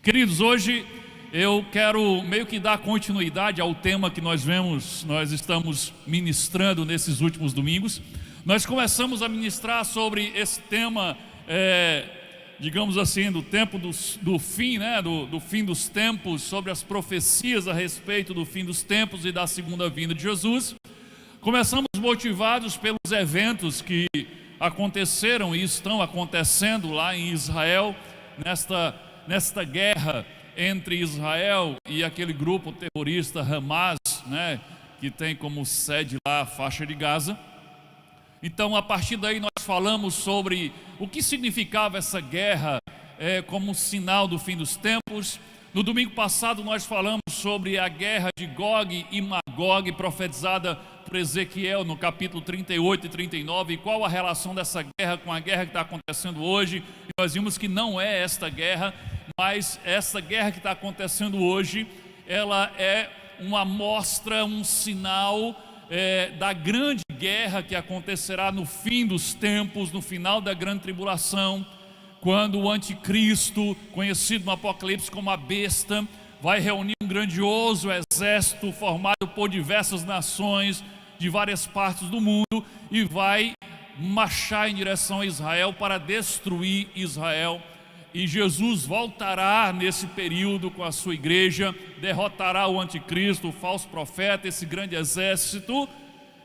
Queridos, hoje eu quero meio que dar continuidade ao tema que nós estamos ministrando nesses últimos domingos. Nós começamos a ministrar sobre esse tema, digamos assim, do tempo do fim, do fim dos tempos, sobre as profecias a respeito do fim dos tempos e da segunda vinda de Jesus. Começamos motivados pelos eventos que aconteceram e estão acontecendo lá em Israel, nesta guerra entre Israel e aquele grupo terrorista Hamas, que tem como sede lá a faixa de Gaza. Então, a partir daí nós falamos sobre o que significava essa guerra como sinal do fim dos tempos. No domingo passado nós falamos sobre a guerra de Gog e Magog, profetizada por Ezequiel no capítulo 38 e 39, e qual a relação dessa guerra com a guerra que está acontecendo hoje. E nós vimos que não é esta guerra, mas essa guerra que está acontecendo hoje, ela é uma amostra, um sinal da grande guerra que acontecerá no fim dos tempos, no final da grande tribulação, quando o anticristo, conhecido no Apocalipse como a besta, vai reunir um grandioso exército formado por diversas nações de várias partes do mundo e vai marchar em direção a Israel para destruir Israel. E Jesus voltará nesse período com a sua igreja, derrotará o anticristo, o falso profeta, esse grande exército,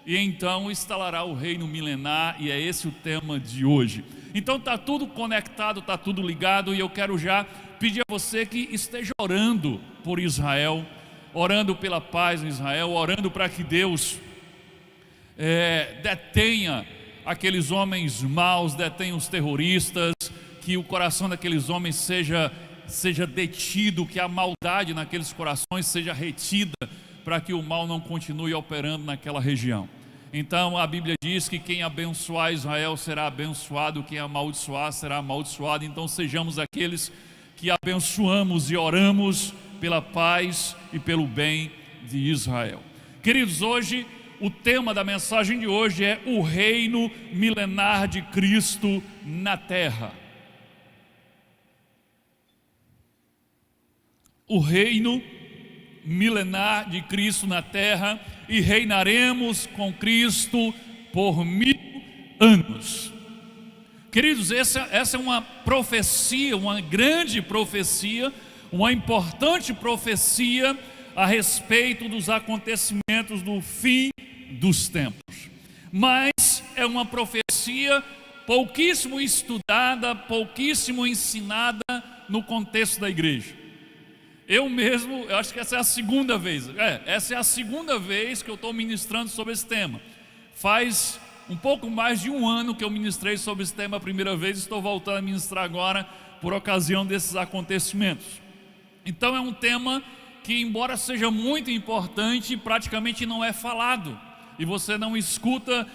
e então instalará o reino milenar, e é esse o tema de hoje. Então está tudo conectado, está tudo ligado, e eu quero já pedir a você que esteja orando por Israel, orando pela paz em Israel, orando para que Deus detenha aqueles homens maus, detenha os terroristas, que o coração daqueles homens seja detido, que a maldade naqueles corações seja retida, para que o mal não continue operando naquela região. Então a Bíblia diz que quem abençoar Israel será abençoado, quem amaldiçoar será amaldiçoado. Então sejamos aqueles que abençoamos e oramos pela paz e pelo bem de Israel. Queridos, hoje o tema da mensagem de hoje é o reino milenar de Cristo na terra. O reino milenar de Cristo na terra, e reinaremos com Cristo por 1000 anos. Queridos, essa é uma profecia, uma grande profecia, uma importante profecia a respeito dos acontecimentos do fim dos tempos. Mas é uma profecia pouquíssimo estudada, pouquíssimo ensinada no contexto da igreja. Eu acho que essa é a segunda vez. Essa é a segunda vez que eu estou ministrando sobre esse tema. Faz um pouco mais de um ano que eu ministrei sobre esse tema a primeira vez, e estou voltando a ministrar agora por ocasião desses acontecimentos. Então é um tema que, embora seja muito importante, praticamente não é falado. E você não escuta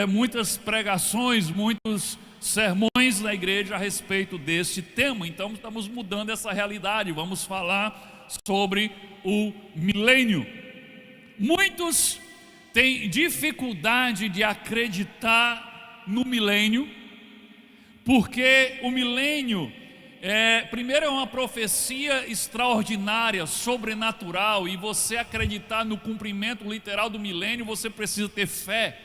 muitas pregações, muitos sermões na igreja a respeito desse tema. Então estamos mudando essa realidade, vamos falar sobre o milênio. Muitos têm dificuldade de acreditar no milênio, porque o milênio primeiro é uma profecia extraordinária, sobrenatural, e você acreditar no cumprimento literal do milênio, você precisa ter fé.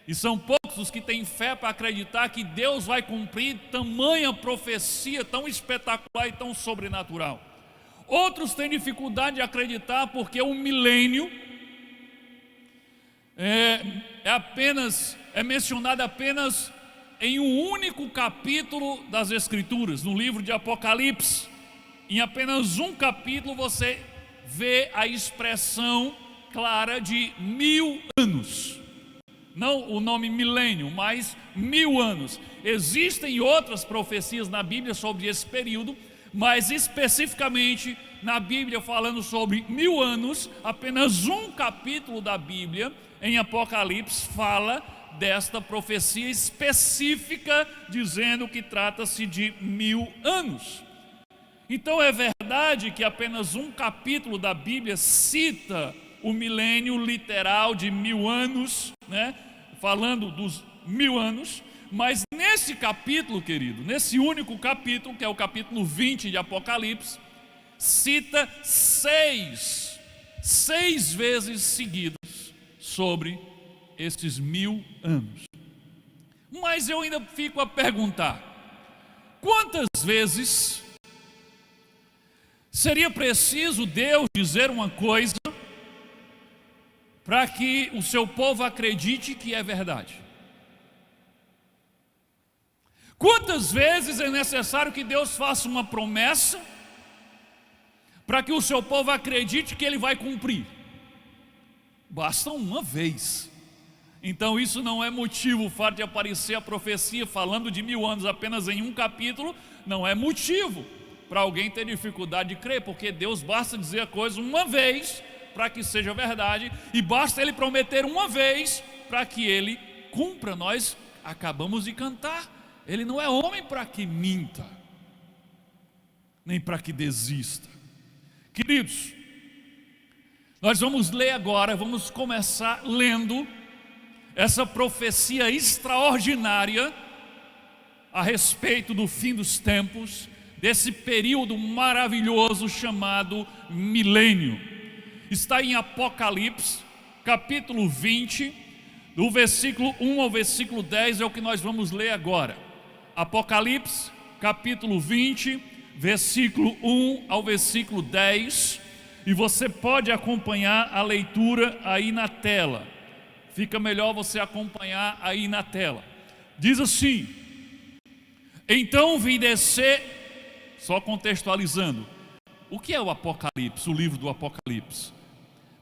E são poucos os que têm fé para acreditar que Deus vai cumprir tamanha profecia tão espetacular e tão sobrenatural. Outros têm dificuldade de acreditar porque o milênio é mencionado apenas em um único capítulo das Escrituras, no livro de Apocalipse. Em apenas um capítulo você vê a expressão clara de 1000 anos. Não o nome milênio, mas 1000 anos. Existem outras profecias na Bíblia sobre esse período, mas especificamente na Bíblia, falando sobre 1000 anos, apenas um capítulo da Bíblia, em Apocalipse, fala desta profecia específica, dizendo que trata-se de 1000 anos. Então é verdade que apenas um capítulo da Bíblia cita o milênio literal de 1000 anos, falando dos 1000 anos, mas nesse nesse capítulo, querido, nesse único capítulo, que é o capítulo 20 de Apocalipse, cita seis vezes seguidas sobre esses 1000 anos. Mas eu ainda fico a perguntar: quantas vezes seria preciso Deus dizer uma coisa para que o seu povo acredite que é verdade? Quantas vezes é necessário que Deus faça uma promessa para que o seu povo acredite que Ele vai cumprir? Basta uma vez. Então isso não é motivo, o fato de aparecer a profecia falando de 1000 anos apenas em um capítulo, não é motivo para alguém ter dificuldade de crer, porque Deus basta dizer a coisa uma vez para que seja verdade, e basta Ele prometer uma vez para que Ele cumpra. Nós acabamos de cantar, Ele não é homem para que minta, nem para que desista. Queridos, nós vamos ler agora, vamos começar lendo essa profecia extraordinária a respeito do fim dos tempos, desse período maravilhoso chamado milênio. Está em Apocalipse, capítulo 20, do versículo 1 ao versículo 10, é o que nós vamos ler agora. Apocalipse, capítulo 20, versículo 1 ao versículo 10, e você pode acompanhar a leitura aí na tela. Fica melhor você acompanhar aí na tela. Diz assim: então vi descer, só contextualizando, o que é o Apocalipse, o livro do Apocalipse?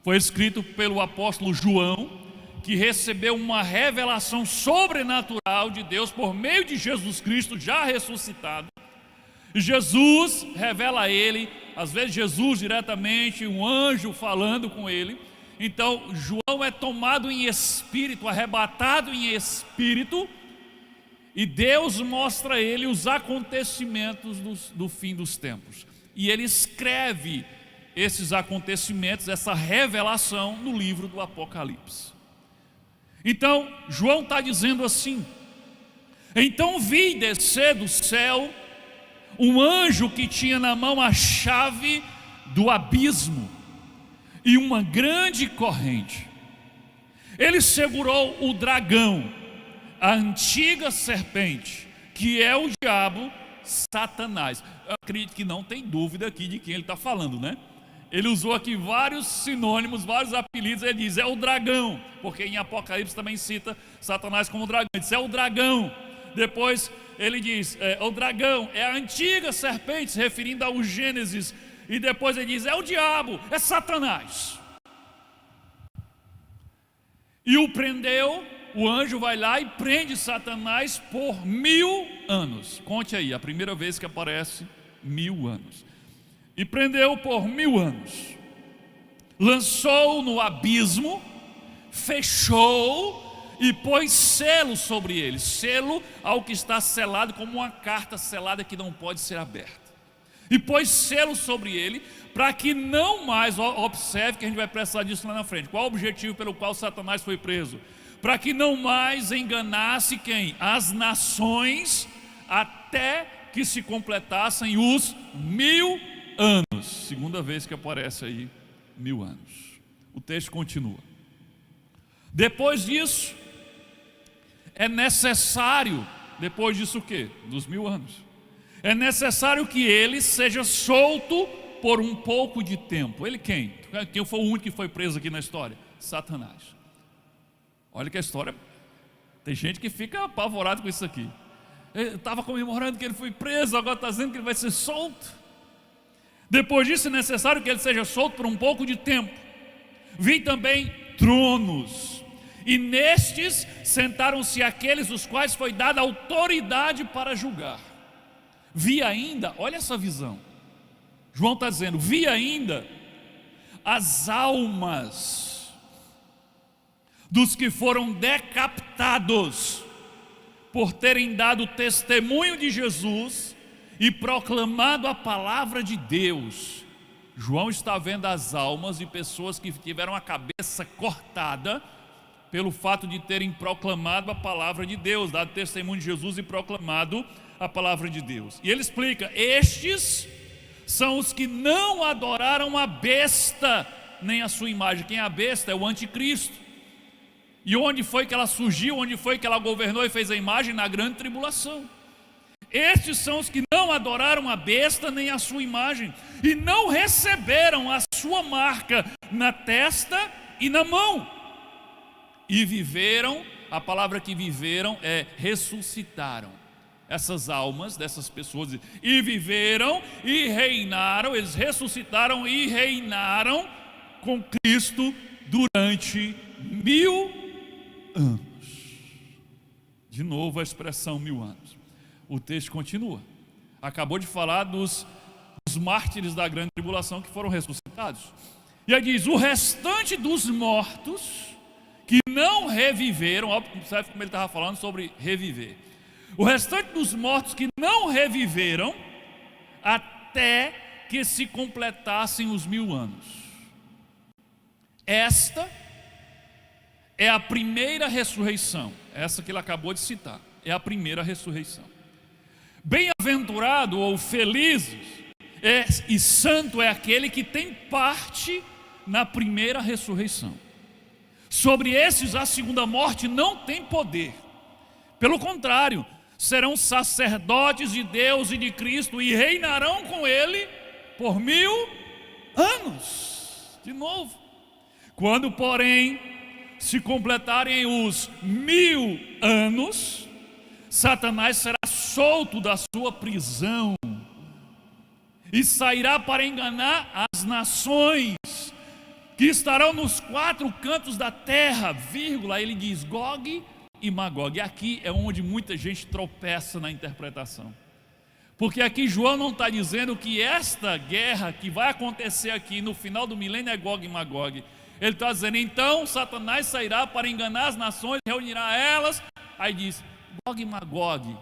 Foi escrito pelo apóstolo João, que recebeu uma revelação sobrenatural de Deus por meio de Jesus Cristo já ressuscitado. E Jesus revela a ele, às vezes Jesus diretamente, um anjo falando com ele. Então João é tomado em espírito, arrebatado em espírito, e Deus mostra a ele os acontecimentos do fim dos tempos. E ele escreve esses acontecimentos, essa revelação no livro do Apocalipse. Então João está dizendo assim: então vi descer do céu um anjo que tinha na mão a chave do abismo e uma grande corrente. Ele segurou o dragão, a antiga serpente, que é o diabo, Satanás. Eu acredito que não tem dúvida aqui de quem ele está falando, né? Ele usou aqui vários sinônimos, vários apelidos. Ele diz, é o dragão, porque em Apocalipse também cita Satanás como dragão. Ele diz, é o dragão. Depois ele diz, o dragão é a antiga serpente, se referindo ao Gênesis. E depois ele diz, é o diabo, é Satanás. E o prendeu, o anjo vai lá e prende Satanás por 1000 anos. Conte aí, a primeira vez que aparece 1000 anos. E prendeu por 1000 anos. Lançou no abismo, fechou e pôs selo sobre ele. Selo ao que está selado, como uma carta selada que não pode ser aberta. E pôs selo sobre ele, para que não mais, observe que a gente vai precisar disso lá na frente. Qual o objetivo pelo qual Satanás foi preso? Para que não mais enganasse quem? As nações, até que se completassem os 1000 anos. Segunda vez que aparece aí 1000 anos. O texto continua. Depois disso, é necessário, depois disso o quê? Dos 1000 anos. É necessário que ele seja solto por um pouco de tempo. Ele quem? Quem foi o único que foi preso aqui na história? Satanás. Olha que a história, tem gente que fica apavorado com isso aqui. Ele estava comemorando que ele foi preso, agora está dizendo que ele vai ser solto. Depois disso é necessário que ele seja solto por um pouco de tempo. Vi também tronos, e nestes sentaram-se aqueles os quais foi dada autoridade para julgar. Vi ainda, olha essa visão, João está dizendo, vi ainda as almas dos que foram decapitados por terem dado testemunho de Jesus e proclamado a palavra de Deus. João está vendo as almas de pessoas que tiveram a cabeça cortada pelo fato de terem proclamado a palavra de Deus, dado testemunho de Jesus e proclamado a palavra de Deus. E ele explica: estes são os que não adoraram a besta nem a sua imagem. Quem é a besta? É o anticristo. E onde foi que ela surgiu? Onde foi que ela governou e fez a imagem? Na grande tribulação. Estes são os que não adoraram a besta nem a sua imagem e não receberam a sua marca na testa e na mão. E viveram, a palavra que viveram é ressuscitaram. Essas almas dessas pessoas, e viveram e reinaram, eles ressuscitaram e reinaram com Cristo durante 1000 anos. De novo a expressão 1000 anos. O texto continua. Acabou de falar dos mártires da grande tribulação que foram ressuscitados. E aí diz: o restante dos mortos que não reviveram, sabe como ele estava falando sobre reviver. O restante dos mortos que não reviveram até que se completassem os 1000 anos. Esta é a primeira ressurreição. Essa que ele acabou de citar é a primeira ressurreição. Bem-aventurado ou felizes e santo é aquele que tem parte na primeira ressurreição. Sobre esses a segunda morte não tem poder. Pelo contrário, serão sacerdotes de Deus e de Cristo e reinarão com ele por 1000 anos. De novo. Quando, porém, se completarem os 1000 anos, Satanás será solto da sua prisão e sairá para enganar as nações que estarão nos 4 cantos da terra, vírgula, ele diz Gog e Magog. E aqui é onde muita gente tropeça na interpretação, porque aqui João não está dizendo que esta guerra que vai acontecer aqui no final do milênio é Gog e Magog. Ele está dizendo: então Satanás sairá para enganar as nações, reunirá elas. Aí diz Gog e Magog.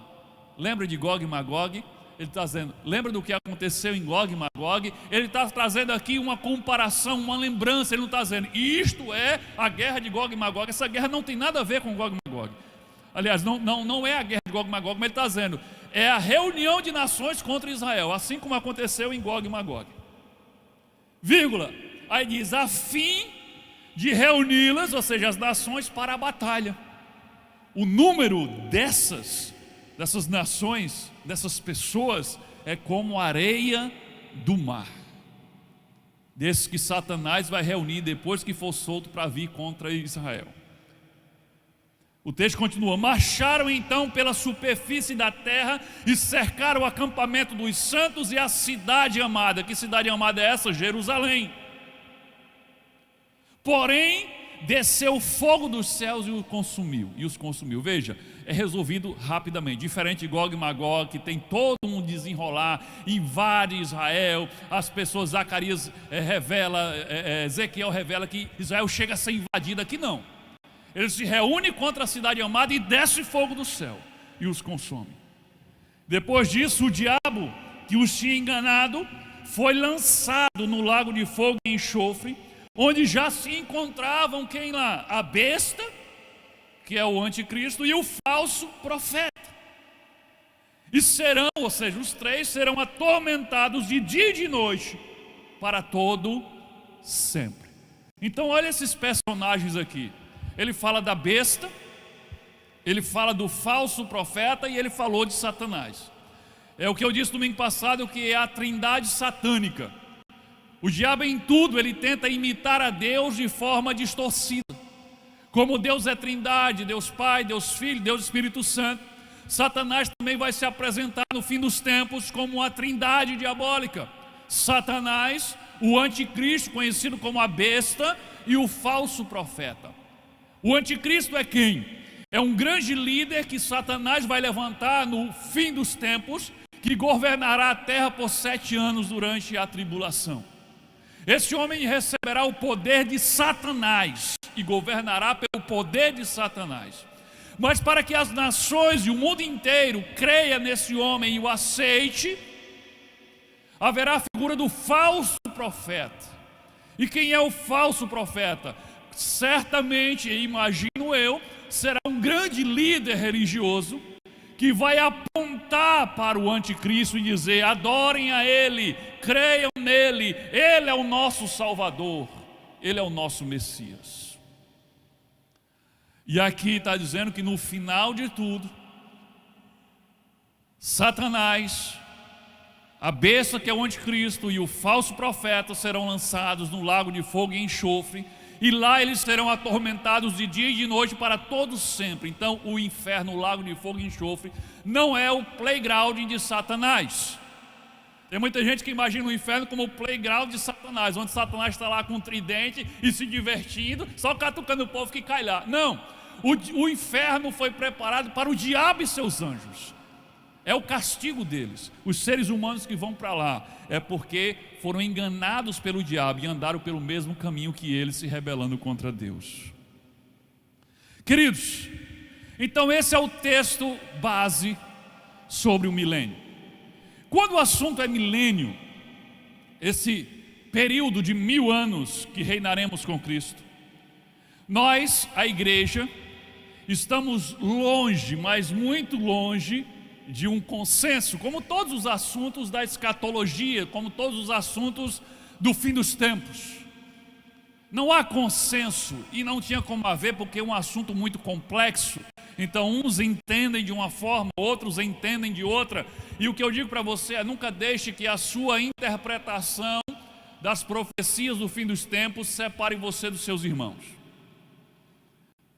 Lembra de Gog e Magog? Ele está dizendo, lembra do que aconteceu em Gog e Magog? Ele está trazendo aqui uma comparação, uma lembrança. Ele não está dizendo, isto é a guerra de Gog e Magog. Essa guerra não tem nada a ver com Gog e Magog. Aliás, não é a guerra de Gog e Magog, mas ele está dizendo, é a reunião de nações contra Israel, assim como aconteceu em Gog e Magog. Vírgula, aí diz, a fim de reuni-las, ou seja, as nações para a batalha. O número dessas nações, dessas pessoas, é como a areia do mar, desses que Satanás vai reunir depois que for solto para vir contra Israel. O texto continua: marcharam então pela superfície da terra e cercaram o acampamento dos santos e a cidade amada. Que cidade amada é essa? Jerusalém. Porém, desceu o fogo dos céus e os consumiu. Veja, é resolvido rapidamente. Diferente de Gog e Magog, que tem todo um desenrolar, invade Israel. As pessoas, Zacarias revela, Ezequiel revela que Israel chega a ser invadida. Aqui não. Eles se reúnem contra a cidade amada e desce fogo do céu e os consome. Depois disso, o diabo que os tinha enganado foi lançado no lago de fogo e enxofre, onde já se encontravam quem lá? A besta, que é o anticristo, e o falso profeta. E serão, ou seja, os três serão atormentados de dia e de noite para todo sempre. Então olha esses personagens aqui. Ele fala da besta, ele fala do falso profeta e ele falou de Satanás. É o que eu disse domingo passado, que é a trindade satânica. O diabo em tudo, ele tenta imitar a Deus de forma distorcida. Como Deus é trindade, Deus Pai, Deus Filho, Deus Espírito Santo, Satanás também vai se apresentar no fim dos tempos como uma trindade diabólica. Satanás, o anticristo, conhecido como a besta, e o falso profeta. O anticristo é quem? É um grande líder que Satanás vai levantar no fim dos tempos, que governará a terra por 7 anos durante a tribulação. Esse homem receberá o poder de Satanás e governará pelo poder de Satanás. Mas para que as nações e o mundo inteiro creia nesse homem e o aceite, haverá a figura do falso profeta. E quem é o falso profeta? Certamente, imagino imagino eu, será um grande líder religioso que vai apontar para o anticristo e dizer: adorem a Ele, creiam nele, Ele é o nosso Salvador, Ele é o nosso Messias. E aqui está dizendo que no final de tudo, Satanás, a besta que é o anticristo e o falso profeta serão lançados no lago de fogo e enxofre, e lá eles serão atormentados de dia e de noite para todos sempre. Então o inferno, o lago de fogo e enxofre, não é o playground de Satanás. Tem muita gente que imagina o inferno como o playground de Satanás, onde Satanás está lá com um tridente e se divertindo, só catucando o povo que cai lá. Não, o inferno foi preparado para o diabo e seus anjos. É o castigo deles. Os seres humanos que vão para lá é porque foram enganados pelo diabo e andaram pelo mesmo caminho que ele, se rebelando contra Deus. Queridos, então esse é o texto base sobre o milênio. Quando o assunto é milênio, esse período de 1000 anos que reinaremos com Cristo, nós, a igreja, estamos longe, mas muito longe de um consenso, como todos os assuntos da escatologia, como todos os assuntos do fim dos tempos. Não há consenso, e não tinha como haver, porque é um assunto muito complexo. Então uns entendem de uma forma, outros entendem de outra. E o que eu digo para você é: nunca deixe que a sua interpretação das profecias do fim dos tempos separe você dos seus irmãos,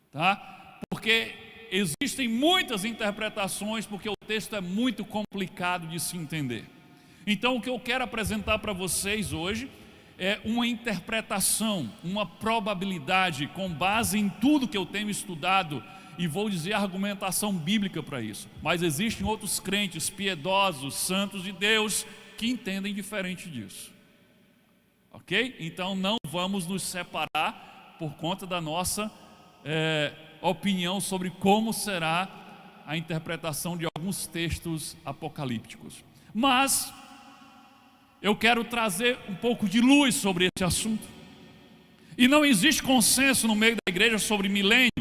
tá? Porque existem muitas interpretações, porque o texto é muito complicado de se entender. Então o que eu quero apresentar para vocês hoje é uma interpretação, uma probabilidade com base em tudo que eu tenho estudado, e vou dizer argumentação bíblica para isso. Mas existem outros crentes piedosos, santos de Deus, que entendem diferente disso. Ok? Então não vamos nos separar por conta da nossa opinião sobre como será a interpretação de alguns textos apocalípticos. Mas eu quero trazer um pouco de luz sobre esse assunto. E não existe consenso no meio da igreja sobre milênio.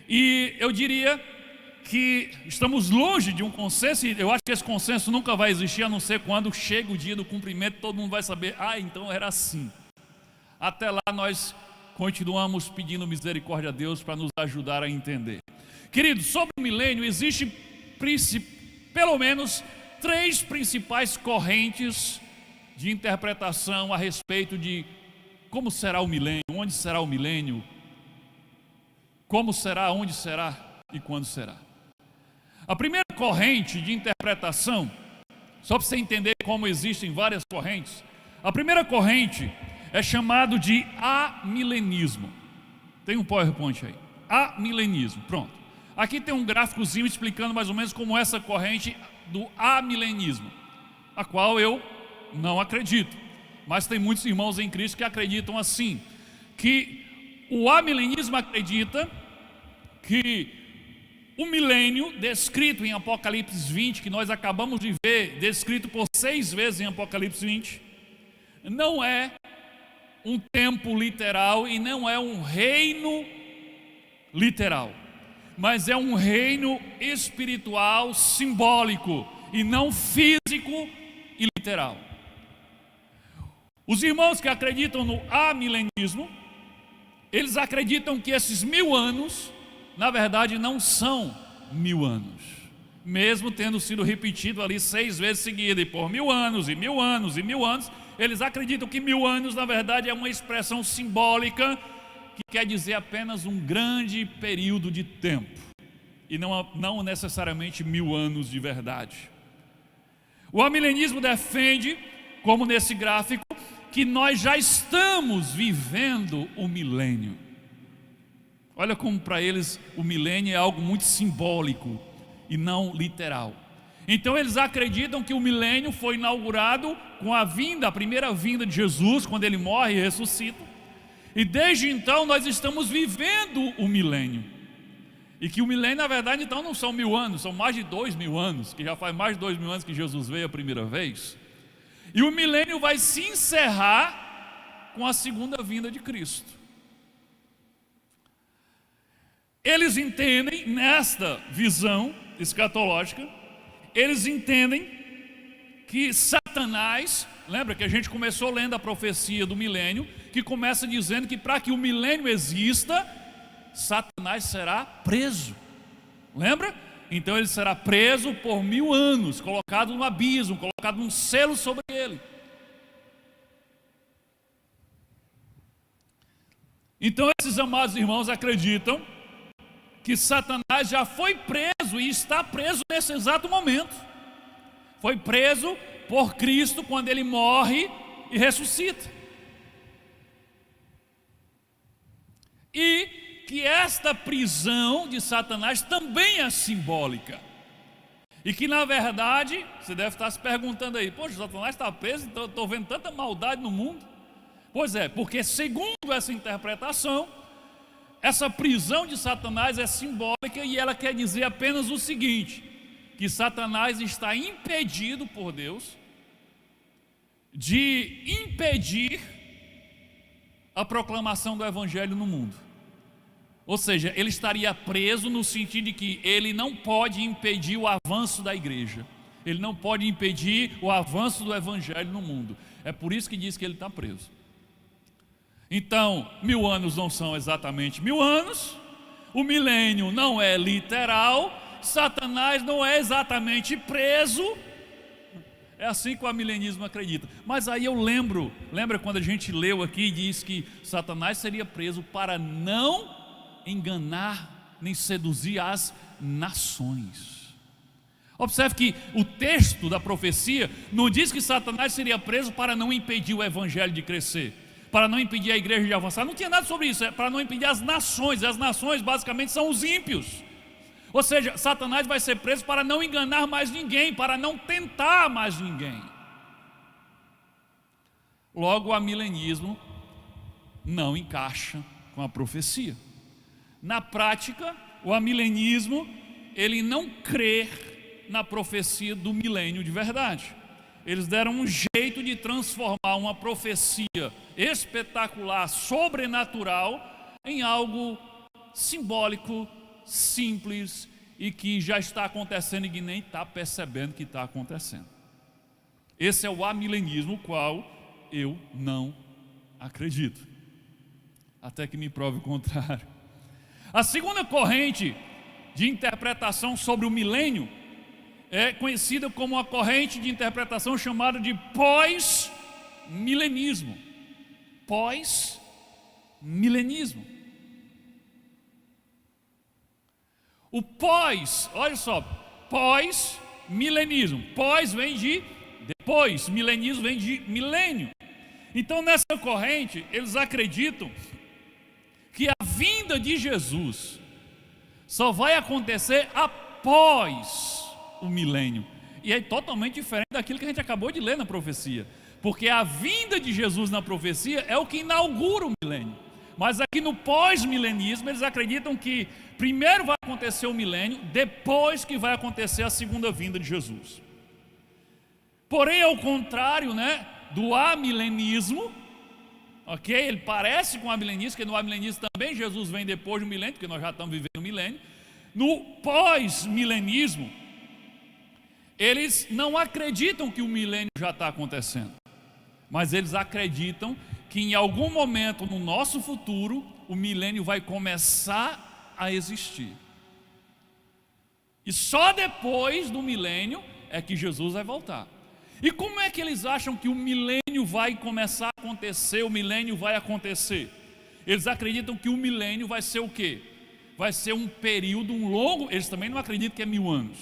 E eu diria que estamos longe de um consenso, e eu acho que esse consenso nunca vai existir, a não ser quando chega o dia do cumprimento, todo mundo vai saber: ah, então era assim. Até lá nós continuamos pedindo misericórdia a Deus para nos ajudar a entender. Queridos, sobre o milênio existe pelo menos 3 principais correntes de interpretação a respeito de como será o milênio, onde será o milênio, como será, onde será e quando será. A primeira corrente de interpretação, só para você entender como existem várias correntes, a primeira corrente é chamado de amilenismo. Tem um PowerPoint aí. Amilenismo, pronto. Aqui tem um gráficozinho explicando mais ou menos como essa corrente do amilenismo, a qual eu não acredito, mas tem muitos irmãos em Cristo que acreditam assim, que o amilenismo acredita que o milênio descrito em Apocalipse 20, que nós acabamos de ver, descrito por 6 vezes em Apocalipse 20, não é um tempo literal e não é um reino literal, mas é um reino espiritual simbólico e não físico e literal. Os irmãos que acreditam no amilenismo, eles acreditam que esses 1000 anos na verdade não são 1000 anos, mesmo tendo sido repetido ali 6 vezes seguidas, e por 1000 anos, e 1000 anos, e 1000 anos, eles acreditam que 1000 anos na verdade é uma expressão simbólica, que quer dizer apenas um grande período de tempo, e não necessariamente 1000 anos de verdade. O amilenismo defende, como nesse gráfico, que nós já estamos vivendo o milênio. Olha como para eles o milênio é algo muito simbólico e não literal. Então eles acreditam que o milênio foi inaugurado com a primeira vinda de Jesus, quando ele morre e ressuscita. E desde então nós estamos vivendo o milênio. E que o milênio na verdade então não são 1000 anos, são mais de 2000 anos, que já faz mais de 2000 anos que Jesus veio a primeira vez. E o milênio vai se encerrar com a segunda vinda de Cristo. Eles entendem, nesta visão escatológica, eles entendem que Satanás, lembra que a gente começou lendo a profecia do milênio, que começa dizendo que para que o milênio exista, Satanás será preso. Lembra? Então ele será preso por 1000 anos, colocado no abismo, colocado um selo sobre ele. Então esses amados irmãos acreditam que Satanás já foi preso e está preso nesse exato momento. Foi preso por Cristo quando ele morre e ressuscita. E que esta prisão de Satanás também é simbólica. E que na verdade, você deve estar se perguntando aí, poxa, Satanás está preso, então eu estou vendo tanta maldade no mundo. Pois é, porque segundo essa interpretação, essa prisão de Satanás é simbólica e ela quer dizer apenas o seguinte: que Satanás está impedido por Deus de impedir a proclamação do Evangelho no mundo. Ou seja, ele estaria preso no sentido de que ele não pode impedir o avanço da igreja, ele não pode impedir o avanço do Evangelho no mundo. É por isso que diz que ele está preso. Então, 1000 anos não são exatamente 1000 anos, o milênio não é literal, Satanás não é exatamente preso. É assim que o amilenismo acredita. Mas aí eu lembra quando a gente leu aqui e diz que Satanás seria preso para não enganar nem seduzir as nações. Observe que o texto da profecia não diz que Satanás seria preso para não impedir o evangelho de crescer, para não impedir a igreja de avançar. Não tinha nada sobre isso, é para não impedir as nações. As nações basicamente são os ímpios. Ou seja, Satanás vai ser preso para não enganar mais ninguém, para não tentar mais ninguém. Logo, o amilenismo não encaixa com a profecia. Na prática, o amilenismo, ele não crê na profecia do milênio de verdade. Eles deram um jeito de transformar uma profecia espetacular, sobrenatural, em algo simbólico, simples e que já está acontecendo e que nem está percebendo que está acontecendo. Esse é o amilenismo, o qual eu não acredito, até que me prove o contrário. A segunda corrente de interpretação sobre o milênio é conhecida como a corrente de interpretação chamada de pós-milenismo. Pós-milenismo. O pós, olha só, pós-milenismo. Pós vem de depois, milenismo vem de milênio. Então nessa corrente eles acreditam que a vinda de Jesus só vai acontecer após o milênio. E é totalmente diferente daquilo que a gente acabou de ler na profecia. Porque a vinda de Jesus na profecia é o que inaugura o milênio. Mas aqui no pós-milenismo eles acreditam que primeiro vai acontecer o milênio, depois que vai acontecer a segunda vinda de Jesus. Porém, ao contrário, do amilenismo, ok? Ele parece com o amilenismo, porque no amilenismo também Jesus vem depois do milênio, porque nós já estamos vivendo o milênio. No pós-milenismo, eles não acreditam que o milênio já está acontecendo, mas eles acreditam que em algum momento no nosso futuro o milênio vai começar a existir. E só depois do milênio é que Jesus vai voltar. E como é que eles acham que o milênio vai começar a acontecer, o milênio vai acontecer? Eles acreditam que o milênio vai ser o quê? Vai ser um período, um longo, eles também não acreditam que é 1000 anos,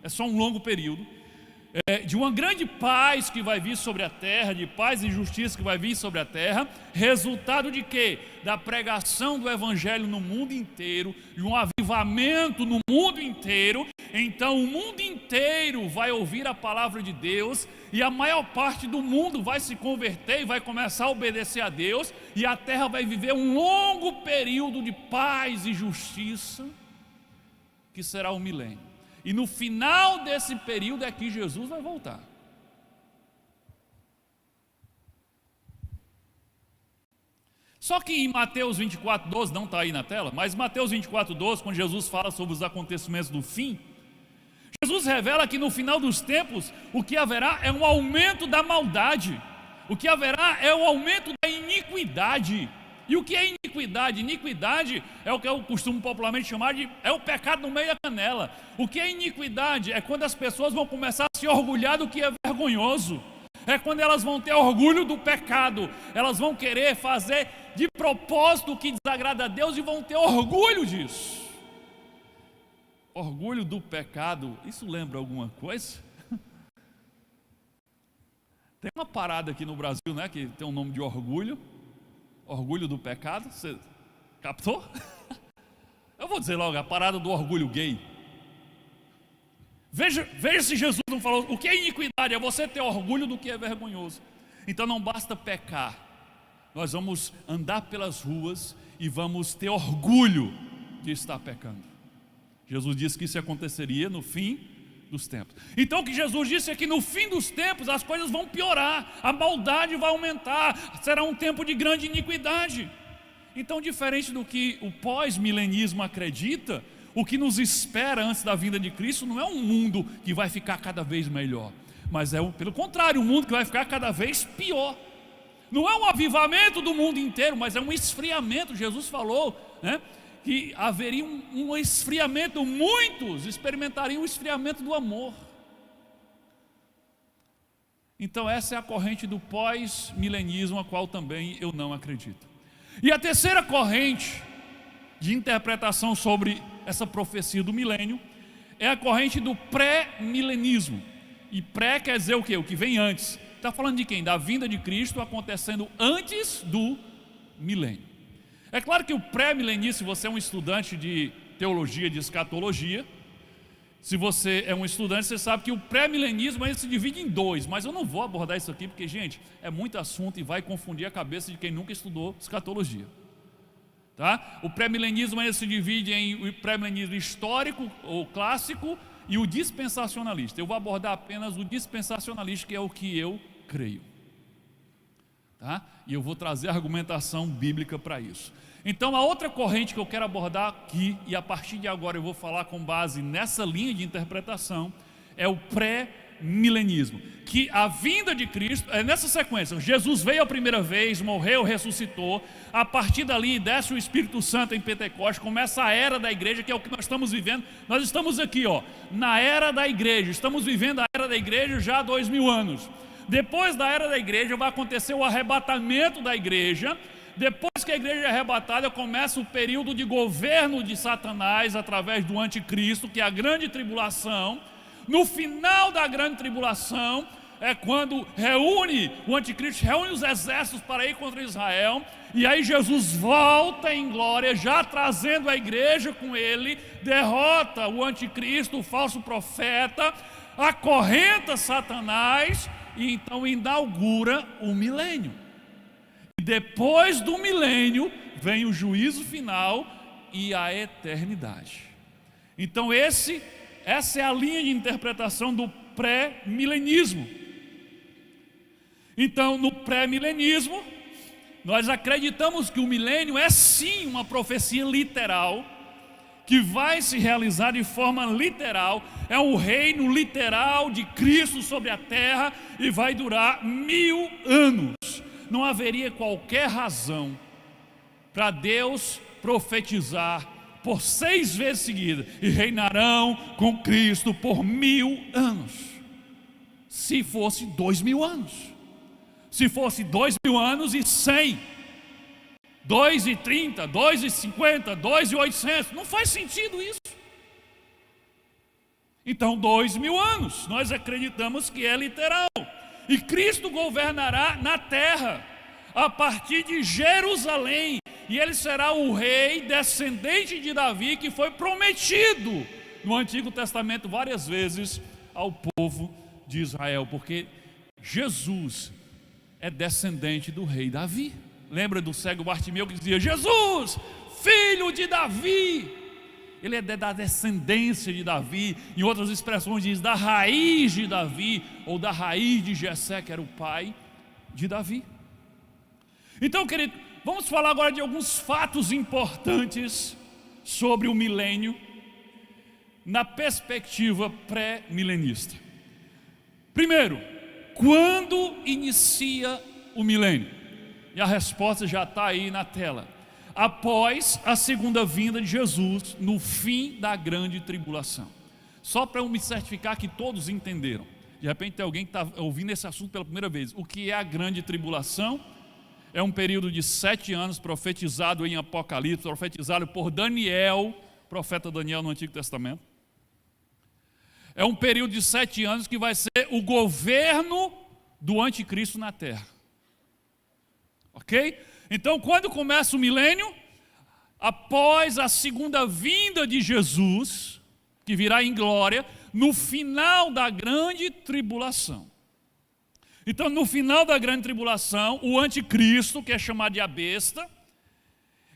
é só um longo período, de uma grande paz que vai vir sobre a terra, de paz e justiça que vai vir sobre a terra, resultado de quê? Da pregação do evangelho no mundo inteiro, de um avivamento no mundo inteiro. Então o mundo inteiro vai ouvir a palavra de Deus, e a maior parte do mundo vai se converter e vai começar a obedecer a Deus, e a terra vai viver um longo período de paz e justiça, que será o milênio. E no final desse período é que Jesus vai voltar. Só que em Mateus 24:12, não está aí na tela, mas Mateus 24:12, quando Jesus fala sobre os acontecimentos do fim, Jesus revela que no final dos tempos, o que haverá é um aumento da maldade, o que haverá é um aumento da iniquidade. E o que é iniquidade? Iniquidade é o que eu costumo popularmente chamar de o pecado no meio da canela. O que é iniquidade? É quando as pessoas vão começar a se orgulhar do que é vergonhoso. É quando elas vão ter orgulho do pecado. Elas vão querer fazer de propósito o que desagrada a Deus e vão ter orgulho disso. Orgulho do pecado, isso lembra alguma coisa? Tem uma parada aqui no Brasil, né, que tem o nome de orgulho. Orgulho do pecado, você captou? Eu vou dizer logo, a parada do orgulho gay. Veja se Jesus não falou, o que é iniquidade? É você ter orgulho do que é vergonhoso. Então não basta pecar, nós vamos andar pelas ruas e vamos ter orgulho de estar pecando. Jesus disse que isso aconteceria no fim dos tempos. Então o que Jesus disse é que no fim dos tempos as coisas vão piorar, a maldade vai aumentar, será um tempo de grande iniquidade. Então, diferente do que o pós-milenismo acredita, o que nos espera antes da vinda de Cristo não é um mundo que vai ficar cada vez melhor, mas pelo contrário, um mundo que vai ficar cada vez pior. Não é um avivamento do mundo inteiro, mas é um esfriamento. Jesus falou, né, que haveria um esfriamento, muitos experimentariam o esfriamento do amor. Então essa é a corrente do pós-milenismo, a qual também eu não acredito. E a terceira corrente de interpretação sobre essa profecia do milênio é a corrente do pré-milenismo. E pré quer dizer o quê? O que vem antes. Está falando de quem? Da vinda de Cristo acontecendo antes do milênio. É claro que o pré-milenismo, se você é um estudante de teologia, de escatologia, se você é um estudante, você sabe que o pré-milenismo se divide em dois, mas eu não vou abordar isso aqui porque, gente, é muito assunto e vai confundir a cabeça de quem nunca estudou escatologia. Tá? O pré-milenismo se divide em o pré-milenismo histórico ou clássico e o dispensacionalista. Eu vou abordar apenas o dispensacionalista, que é o que eu creio. Tá? E eu vou trazer argumentação bíblica para isso. Então a outra corrente que eu quero abordar aqui, e a partir de agora eu vou falar com base nessa linha de interpretação, é o pré-milenismo, que a vinda de Cristo, é nessa sequência, Jesus veio a primeira vez, morreu, ressuscitou, a partir dali desce o Espírito Santo em Pentecostes, começa a era da igreja, que é o que nós estamos vivendo. Nós estamos aqui, na era da igreja, estamos vivendo a era da igreja já há 2000 anos. Depois da era da igreja vai acontecer o arrebatamento da igreja. Depois que a igreja é arrebatada, começa o período de governo de Satanás através do anticristo, que é a grande tribulação. No final da grande tribulação é quando o anticristo reúne os exércitos para ir contra Israel, e aí Jesus volta em glória, já trazendo a igreja com ele, derrota o anticristo, o falso profeta, acorrenta Satanás, e então inaugura o milênio. E depois do milênio vem o juízo final e a eternidade. Então essa é a linha de interpretação do pré-milenismo. Então no pré-milenismo nós acreditamos que o milênio é sim uma profecia literal, que vai se realizar de forma literal, é um reino literal de Cristo sobre a terra e vai durar 1000 anos. Não haveria qualquer razão para Deus profetizar por 6 vezes seguidas, e reinarão com Cristo por 1000 anos, se fosse 2000 anos, se fosse 2000 anos e 100, 2,30, 2,50, 2,800, não faz sentido isso. Então 2000 anos, nós acreditamos que é literal, e Cristo governará na terra, a partir de Jerusalém, e ele será o rei descendente de Davi, que foi prometido no Antigo Testamento várias vezes ao povo de Israel, porque Jesus é descendente do rei Davi. Lembra do cego Bartimeu que dizia: Jesus, filho de Davi? Ele é da descendência de Davi. Em outras expressões diz da raiz de Davi, ou da raiz de Jessé, que era o pai de Davi. Então, querido, vamos falar agora de alguns fatos importantes sobre o milênio na perspectiva pré-milenista. Primeiro, quando inicia o milênio? E a resposta já está aí na tela. Após a segunda vinda de Jesus, no fim da grande tribulação. Só para eu me certificar que todos entenderam. De repente tem alguém que está ouvindo esse assunto pela primeira vez. O que é a grande tribulação? É um período de 7 anos profetizado em Apocalipse, profetizado por Daniel, profeta Daniel no Antigo Testamento. É um período de 7 anos que vai ser o governo do anticristo na terra. Ok? Então, quando começa o milênio? Após a segunda vinda de Jesus, que virá em glória, no final da grande tribulação. Então, no final da grande tribulação, o anticristo, que é chamado de a besta,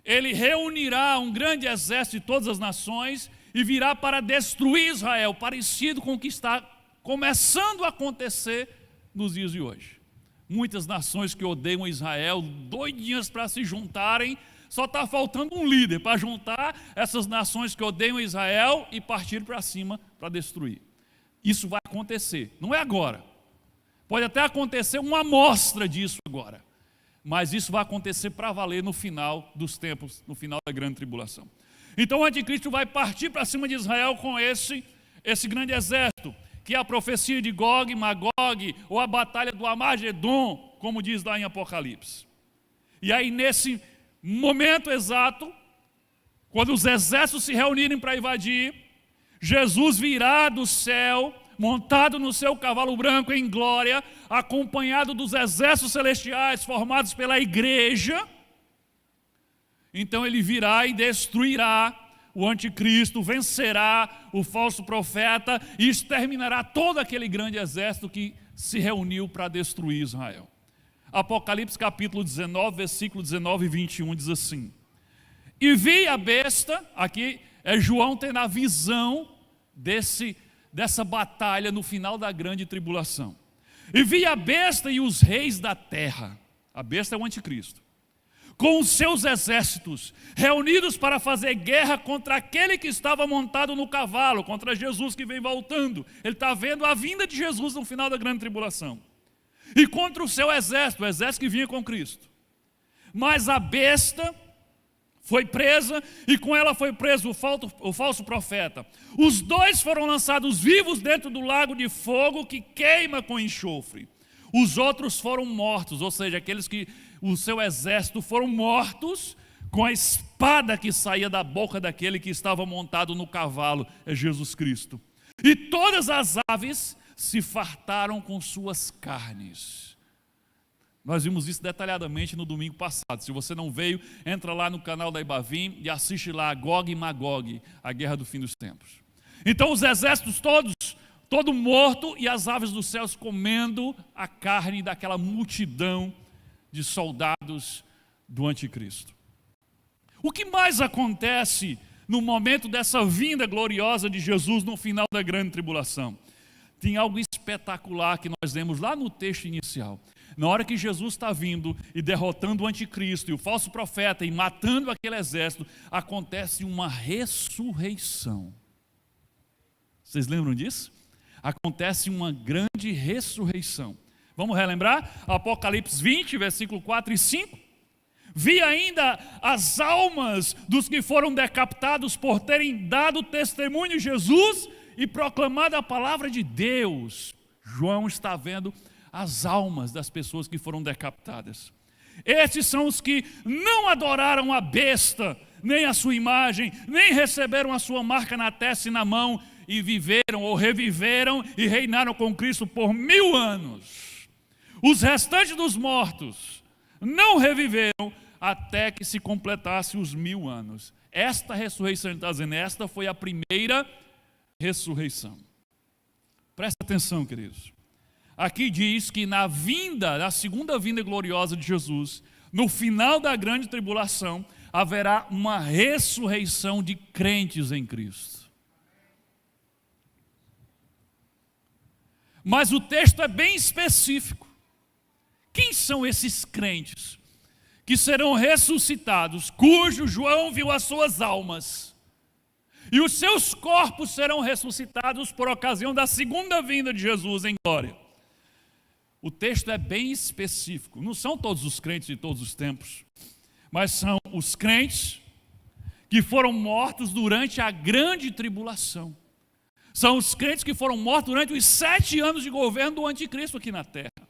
ele reunirá um grande exército de todas as nações e virá para destruir Israel, parecido com o que está começando a acontecer nos dias de hoje. Muitas nações que odeiam Israel, doidinhas para se juntarem, só está faltando um líder para juntar essas nações que odeiam Israel e partir para cima para destruir. Isso vai acontecer, não é agora. Pode até acontecer uma amostra disso agora, mas isso vai acontecer para valer no final dos tempos, no final da grande tribulação. Então o anticristo vai partir para cima de Israel com esse grande exército, que é a profecia de Gog e Magog, ou a batalha do Armagedon, como diz lá em Apocalipse. E aí nesse momento exato, quando os exércitos se reunirem para invadir, Jesus virá do céu, montado no seu cavalo branco em glória, acompanhado dos exércitos celestiais formados pela igreja. Então ele virá e destruirá o anticristo, vencerá o falso profeta e exterminará todo aquele grande exército que se reuniu para destruir Israel. Apocalipse capítulo 19, versículo 19 e 21 diz assim: e vi a besta, aqui é João tendo a visão dessa batalha no final da grande tribulação. E vi a besta e os reis da terra, a besta é o anticristo, com os seus exércitos, reunidos para fazer guerra contra aquele que estava montado no cavalo, contra Jesus que vem voltando. Ele está vendo a vinda de Jesus no final da grande tribulação. E contra o seu exército, o exército que vinha com Cristo. Mas a besta foi presa e com ela foi preso o falso profeta. Os dois foram lançados vivos dentro do lago de fogo que queima com enxofre. Os outros foram mortos, ou seja, aqueles que o seu exército foram mortos com a espada que saía da boca daquele que estava montado no cavalo, é Jesus Cristo. E todas as aves se fartaram com suas carnes. Nós vimos isso detalhadamente no domingo passado. Se você não veio, entra lá no canal da Ibavim e assiste lá Gog e Magog, a guerra do fim dos tempos. Então os exércitos todos, todo morto, e as aves dos céus comendo a carne daquela multidão de soldados do anticristo. O que mais acontece no momento dessa vinda gloriosa de Jesus no final da grande tribulação? Tem algo espetacular que nós vemos lá no texto inicial. Na hora que Jesus está vindo e derrotando o anticristo e o falso profeta e matando aquele exército, acontece uma ressurreição. Vocês lembram disso? Acontece uma grande ressurreição. Vamos relembrar? Apocalipse 20, versículo 4 e 5. Vi ainda as almas dos que foram decapitados por terem dado testemunho de Jesus e proclamado a palavra de Deus. João está vendo as almas das pessoas que foram decapitadas. Esses são os que não adoraram a besta, nem a sua imagem, nem receberam a sua marca na testa e na mão, e viveram ou reviveram e reinaram com Cristo por 1000 anos. Os restantes dos mortos não reviveram até que se completasse os 1000 anos. Esta ressurreição, ele está dizendo, esta foi a primeira ressurreição. Presta atenção, queridos. Aqui diz que na segunda vinda gloriosa de Jesus, no final da grande tribulação, haverá uma ressurreição de crentes em Cristo. Mas o texto é bem específico. Quem são esses crentes? que serão ressuscitados, cujo João viu as suas almas, e os seus corpos serão ressuscitados por ocasião da segunda vinda de Jesus em glória. O texto é bem específico, não são todos os crentes de todos os tempos, mas são os crentes que foram mortos durante a grande tribulação. São os crentes que foram mortos durante os 7 anos de governo do anticristo aqui na terra.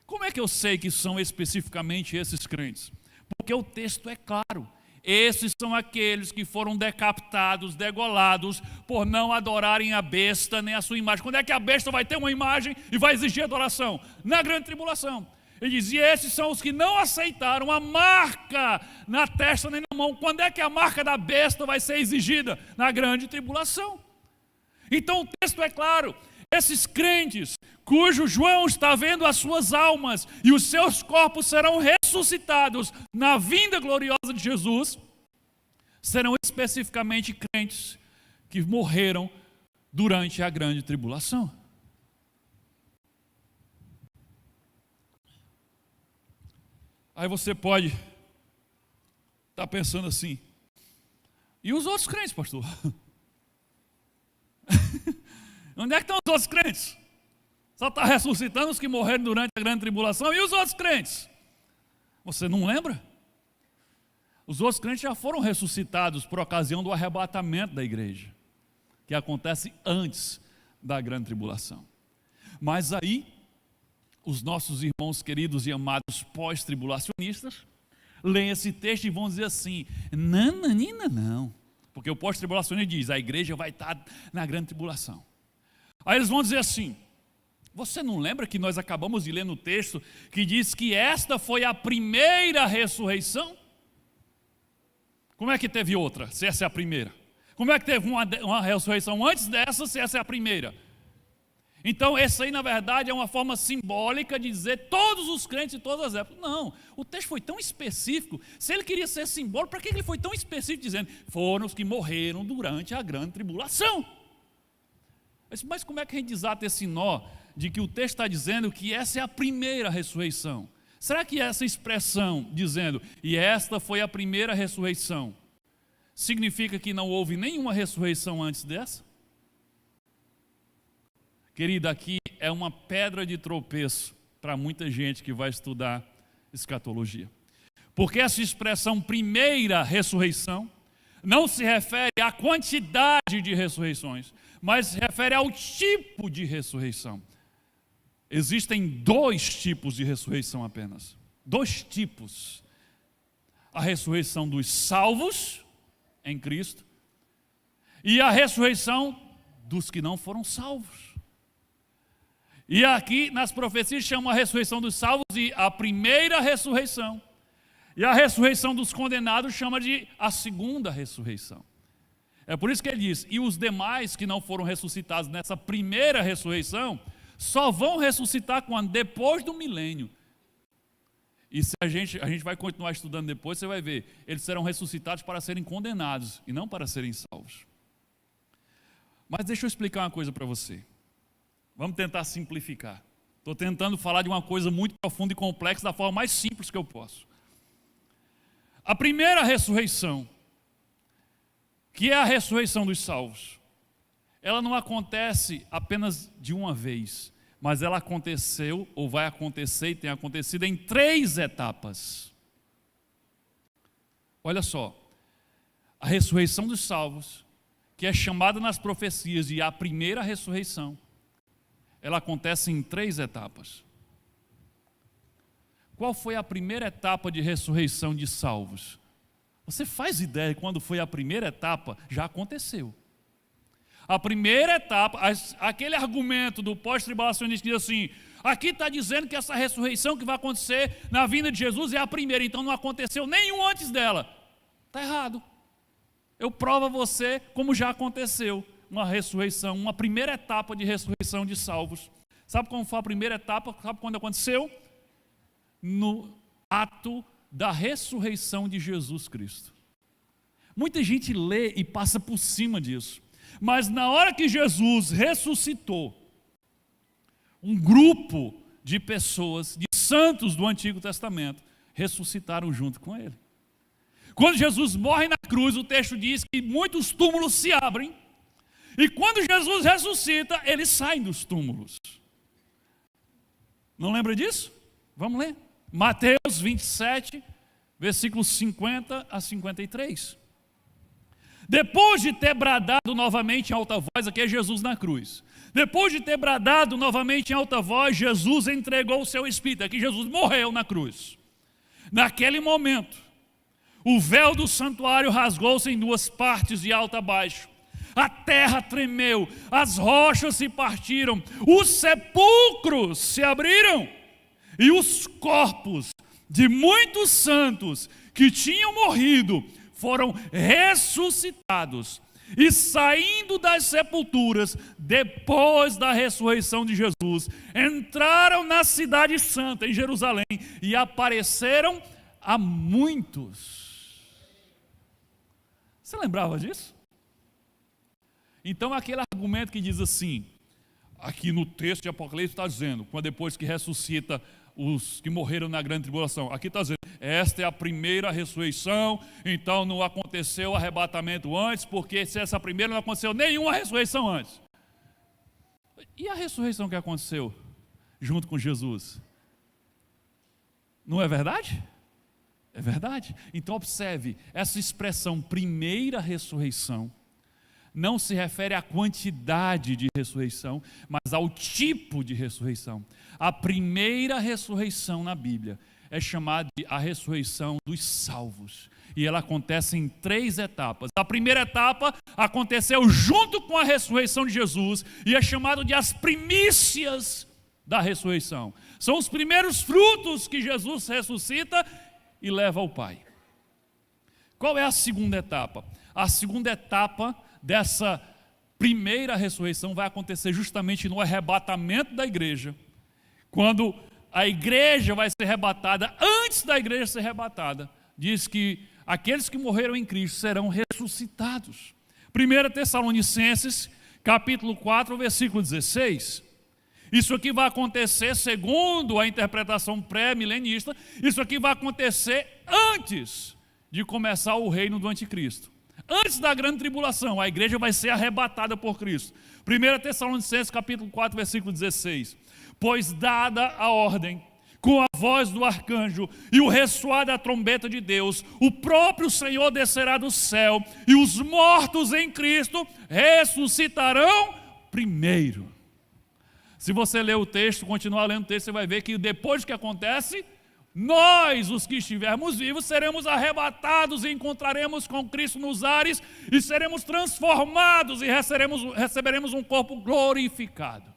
Como é que eu sei que são especificamente esses crentes? Porque o texto é claro. Esses são aqueles que foram decapitados, degolados, por não adorarem a besta nem a sua imagem. Quando é que a besta vai ter uma imagem e vai exigir adoração? Na grande tribulação. Ele diz, e esses são os que não aceitaram a marca na testa nem na mão. Quando é que a marca da besta vai ser exigida? Na grande tribulação. Então o texto é claro. Esses crentes, cujo João está vendo as suas almas e os seus corpos serão ressuscitados na vinda gloriosa de Jesus, serão especificamente crentes que morreram durante a grande tribulação. Aí você pode estar pensando assim, e os outros crentes, pastor? Onde é que estão os outros crentes? Só está ressuscitando os que morreram durante a grande tribulação, e os outros crentes? Você não lembra? Os outros crentes já foram ressuscitados por ocasião do arrebatamento da igreja, que acontece antes da grande tribulação. Mas aí, os nossos irmãos queridos e amados pós-tribulacionistas leem esse texto e vão dizer assim, não, porque o pós-tribulacionista diz, a igreja vai estar na grande tribulação. Aí eles vão dizer assim, você não lembra que nós acabamos de ler no texto que diz que esta foi a primeira ressurreição? Como é que teve outra, se essa é a primeira? Como é que teve uma ressurreição antes dessa, se essa é a primeira? Então, essa aí, na verdade, é uma forma simbólica de dizer todos os crentes de todas as épocas. Não, o texto foi tão específico. Se ele queria ser simbólico, para que ele foi tão específico dizendo foram os que morreram durante a grande tribulação? Mas como é que a gente desata esse nó de que o texto está dizendo que essa é a primeira ressurreição? Será que essa expressão dizendo, e esta foi a primeira ressurreição, significa que não houve nenhuma ressurreição antes dessa? Querida, aqui é uma pedra de tropeço para muita gente que vai estudar escatologia. Porque essa expressão primeira ressurreição não se refere à quantidade de ressurreições, mas se refere ao tipo de ressurreição. Existem 2 tipos de ressurreição apenas. 2 tipos. A ressurreição dos salvos em Cristo e a ressurreição dos que não foram salvos. E aqui nas profecias chama a ressurreição dos salvos de a primeira ressurreição. E a ressurreição dos condenados chama de a segunda ressurreição. É por isso que ele diz, e os demais que não foram ressuscitados nessa primeira ressurreição, só vão ressuscitar quando? Depois do milênio. E se a gente vai continuar estudando depois, você vai ver, eles serão ressuscitados para serem condenados e não para serem salvos. Mas deixa eu explicar uma coisa para você. Vamos tentar simplificar. Estou tentando falar de uma coisa muito profunda e complexa da forma mais simples que eu posso. A primeira ressurreição, que é a ressurreição dos salvos, ela não acontece apenas de uma vez, mas ela aconteceu, ou vai acontecer e tem acontecido em 3 etapas. Olha só, a ressurreição dos salvos, que é chamada nas profecias de a primeira ressurreição, ela acontece em 3 etapas. Qual foi a primeira etapa de ressurreição de salvos? Você faz ideia de quando foi a primeira etapa? Já aconteceu. A primeira etapa, aquele argumento do pós-tribulacionista que diz assim, aqui está dizendo que essa ressurreição que vai acontecer na vinda de Jesus é a primeira, então não aconteceu nenhum antes dela. Está errado. Eu provo a você como já aconteceu uma ressurreição, uma primeira etapa de ressurreição de salvos. Sabe como foi a primeira etapa? Sabe quando aconteceu? No ato da ressurreição de Jesus Cristo. Muita gente lê e passa por cima disso. Mas na hora que Jesus ressuscitou, um grupo de pessoas, de santos do Antigo Testamento, ressuscitaram junto com ele. Quando Jesus morre na cruz, o texto diz que muitos túmulos se abrem, e quando Jesus ressuscita, eles saem dos túmulos. Não lembra disso? Vamos ler. Mateus 27, versículos 50 a 53. Depois de ter bradado novamente em alta voz, aqui é Jesus na cruz. Depois de ter bradado novamente em alta voz, Jesus entregou o seu espírito. Aqui Jesus morreu na cruz. Naquele momento, o véu do santuário rasgou-se em duas partes, de alto a baixo. A terra tremeu, as rochas se partiram, os sepulcros se abriram, e os corpos de muitos santos que tinham morrido foram ressuscitados. E saindo das sepulturas, depois da ressurreição de Jesus, entraram na cidade santa, em Jerusalém, e apareceram a muitos. Você lembrava disso? Então aquele argumento que diz assim, aqui no texto de Apocalipse está dizendo, quando depois que ressuscita os que morreram na grande tribulação, aqui está dizendo, esta é a primeira ressurreição, então não aconteceu arrebatamento antes, porque se essa primeira não aconteceu nenhuma ressurreição antes. E a ressurreição que aconteceu junto com Jesus? Não é verdade? É verdade. Então observe, essa expressão primeira ressurreição não se refere à quantidade de ressurreição, mas ao tipo de ressurreição. A primeira ressurreição na Bíblia é chamada de a ressurreição dos salvos. E ela acontece em 3 etapas. A primeira etapa aconteceu junto com a ressurreição de Jesus e é chamado de as primícias da ressurreição. São os primeiros frutos que Jesus ressuscita e leva ao Pai. Qual é a segunda etapa? A segunda etapa dessa primeira ressurreição vai acontecer justamente no arrebatamento da igreja, quando a igreja vai ser arrebatada. Antes da igreja ser arrebatada, diz que aqueles que morreram em Cristo serão ressuscitados. 1 Tessalonicenses, capítulo 4, versículo 16. Isso aqui vai acontecer, segundo a interpretação pré-milenista, isso aqui vai acontecer antes de começar o reino do anticristo. Antes da grande tribulação, a igreja vai ser arrebatada por Cristo. 1 Tessalonicenses capítulo 4, versículo 16. Pois dada a ordem, com a voz do arcanjo e o ressoar da trombeta de Deus, o próprio Senhor descerá do céu, e os mortos em Cristo ressuscitarão primeiro. Se você ler o texto, continuar lendo o texto, você vai ver que depois que acontece, nós, os que estivermos vivos, seremos arrebatados e encontraremos com Cristo nos ares e seremos transformados e receberemos um corpo glorificado.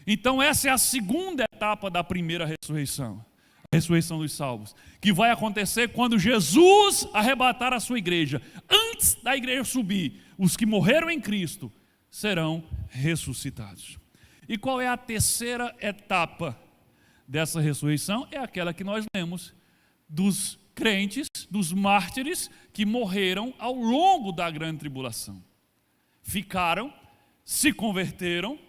Então essa é a segunda etapa da primeira ressurreição, a ressurreição dos salvos, que vai acontecer quando Jesus arrebatar a sua igreja. Antes da igreja subir, os que morreram em Cristo serão ressuscitados. E qual é a terceira etapa dessa ressurreição? É aquela que nós lemos dos crentes, dos mártires que morreram ao longo da grande tribulação. Ficaram, se converteram.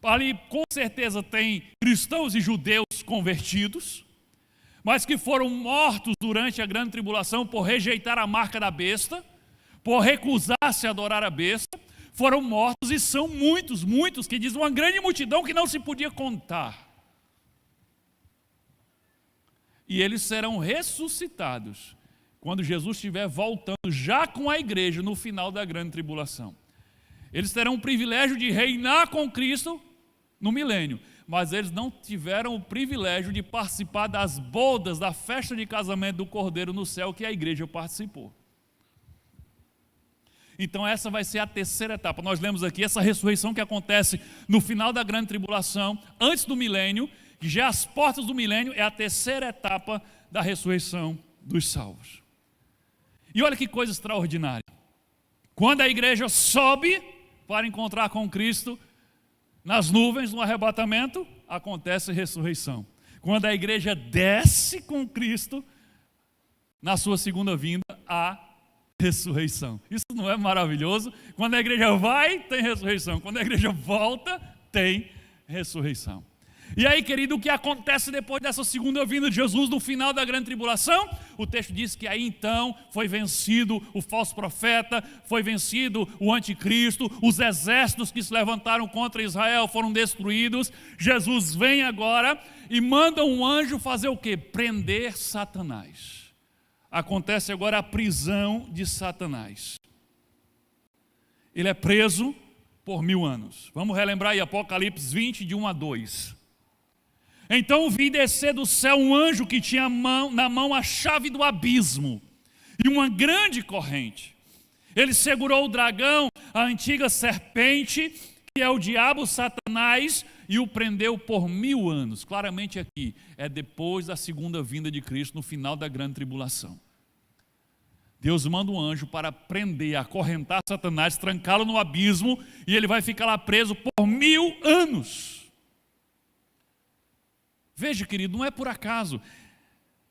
Ali com certeza tem cristãos e judeus convertidos, mas que foram mortos durante a grande tribulação por rejeitar a marca da besta, por recusar-se a adorar a besta. Foram mortos, e são muitos, que diz uma grande multidão que não se podia contar. E eles serão ressuscitados quando Jesus estiver voltando já com a igreja no final da grande tribulação. Eles terão o privilégio de reinar com Cristo no milênio, mas eles não tiveram o privilégio de participar das bodas, da festa de casamento do Cordeiro no céu que a igreja participou. Então essa vai ser a terceira etapa. Nós lemos aqui essa ressurreição que acontece no final da grande tribulação, antes do milênio, que já às portas do milênio é a terceira etapa da ressurreição dos salvos. E olha que coisa extraordinária. Quando a igreja sobe para encontrar com Cristo nas nuvens, no arrebatamento, acontece a ressurreição. Quando a igreja desce com Cristo, na sua segunda vinda, há ressurreição. Isso não é maravilhoso? Quando a igreja vai, tem ressurreição. Quando a igreja volta, tem ressurreição. E aí, querido, o que acontece depois dessa segunda vinda de Jesus no final da grande tribulação? O texto diz que aí então foi vencido o falso profeta, foi vencido o anticristo, os exércitos que se levantaram contra Israel foram destruídos. Jesus vem agora e manda um anjo fazer o quê? Prender Satanás. Acontece agora a prisão de Satanás. Ele é preso por 1000 anos. Vamos relembrar aí Apocalipse 20, de 1 a 2. Então vi descer do céu um anjo que tinha na mão a chave do abismo e uma grande corrente. Ele segurou o dragão, a antiga serpente, que é o diabo Satanás, e o prendeu por 1000 anos. Claramente aqui, é depois da segunda vinda de Cristo, no final da grande tribulação. Deus manda um anjo para prender, acorrentar Satanás, trancá-lo no abismo, e ele vai ficar lá preso por 1000 anos. Veja, querido, não é por acaso.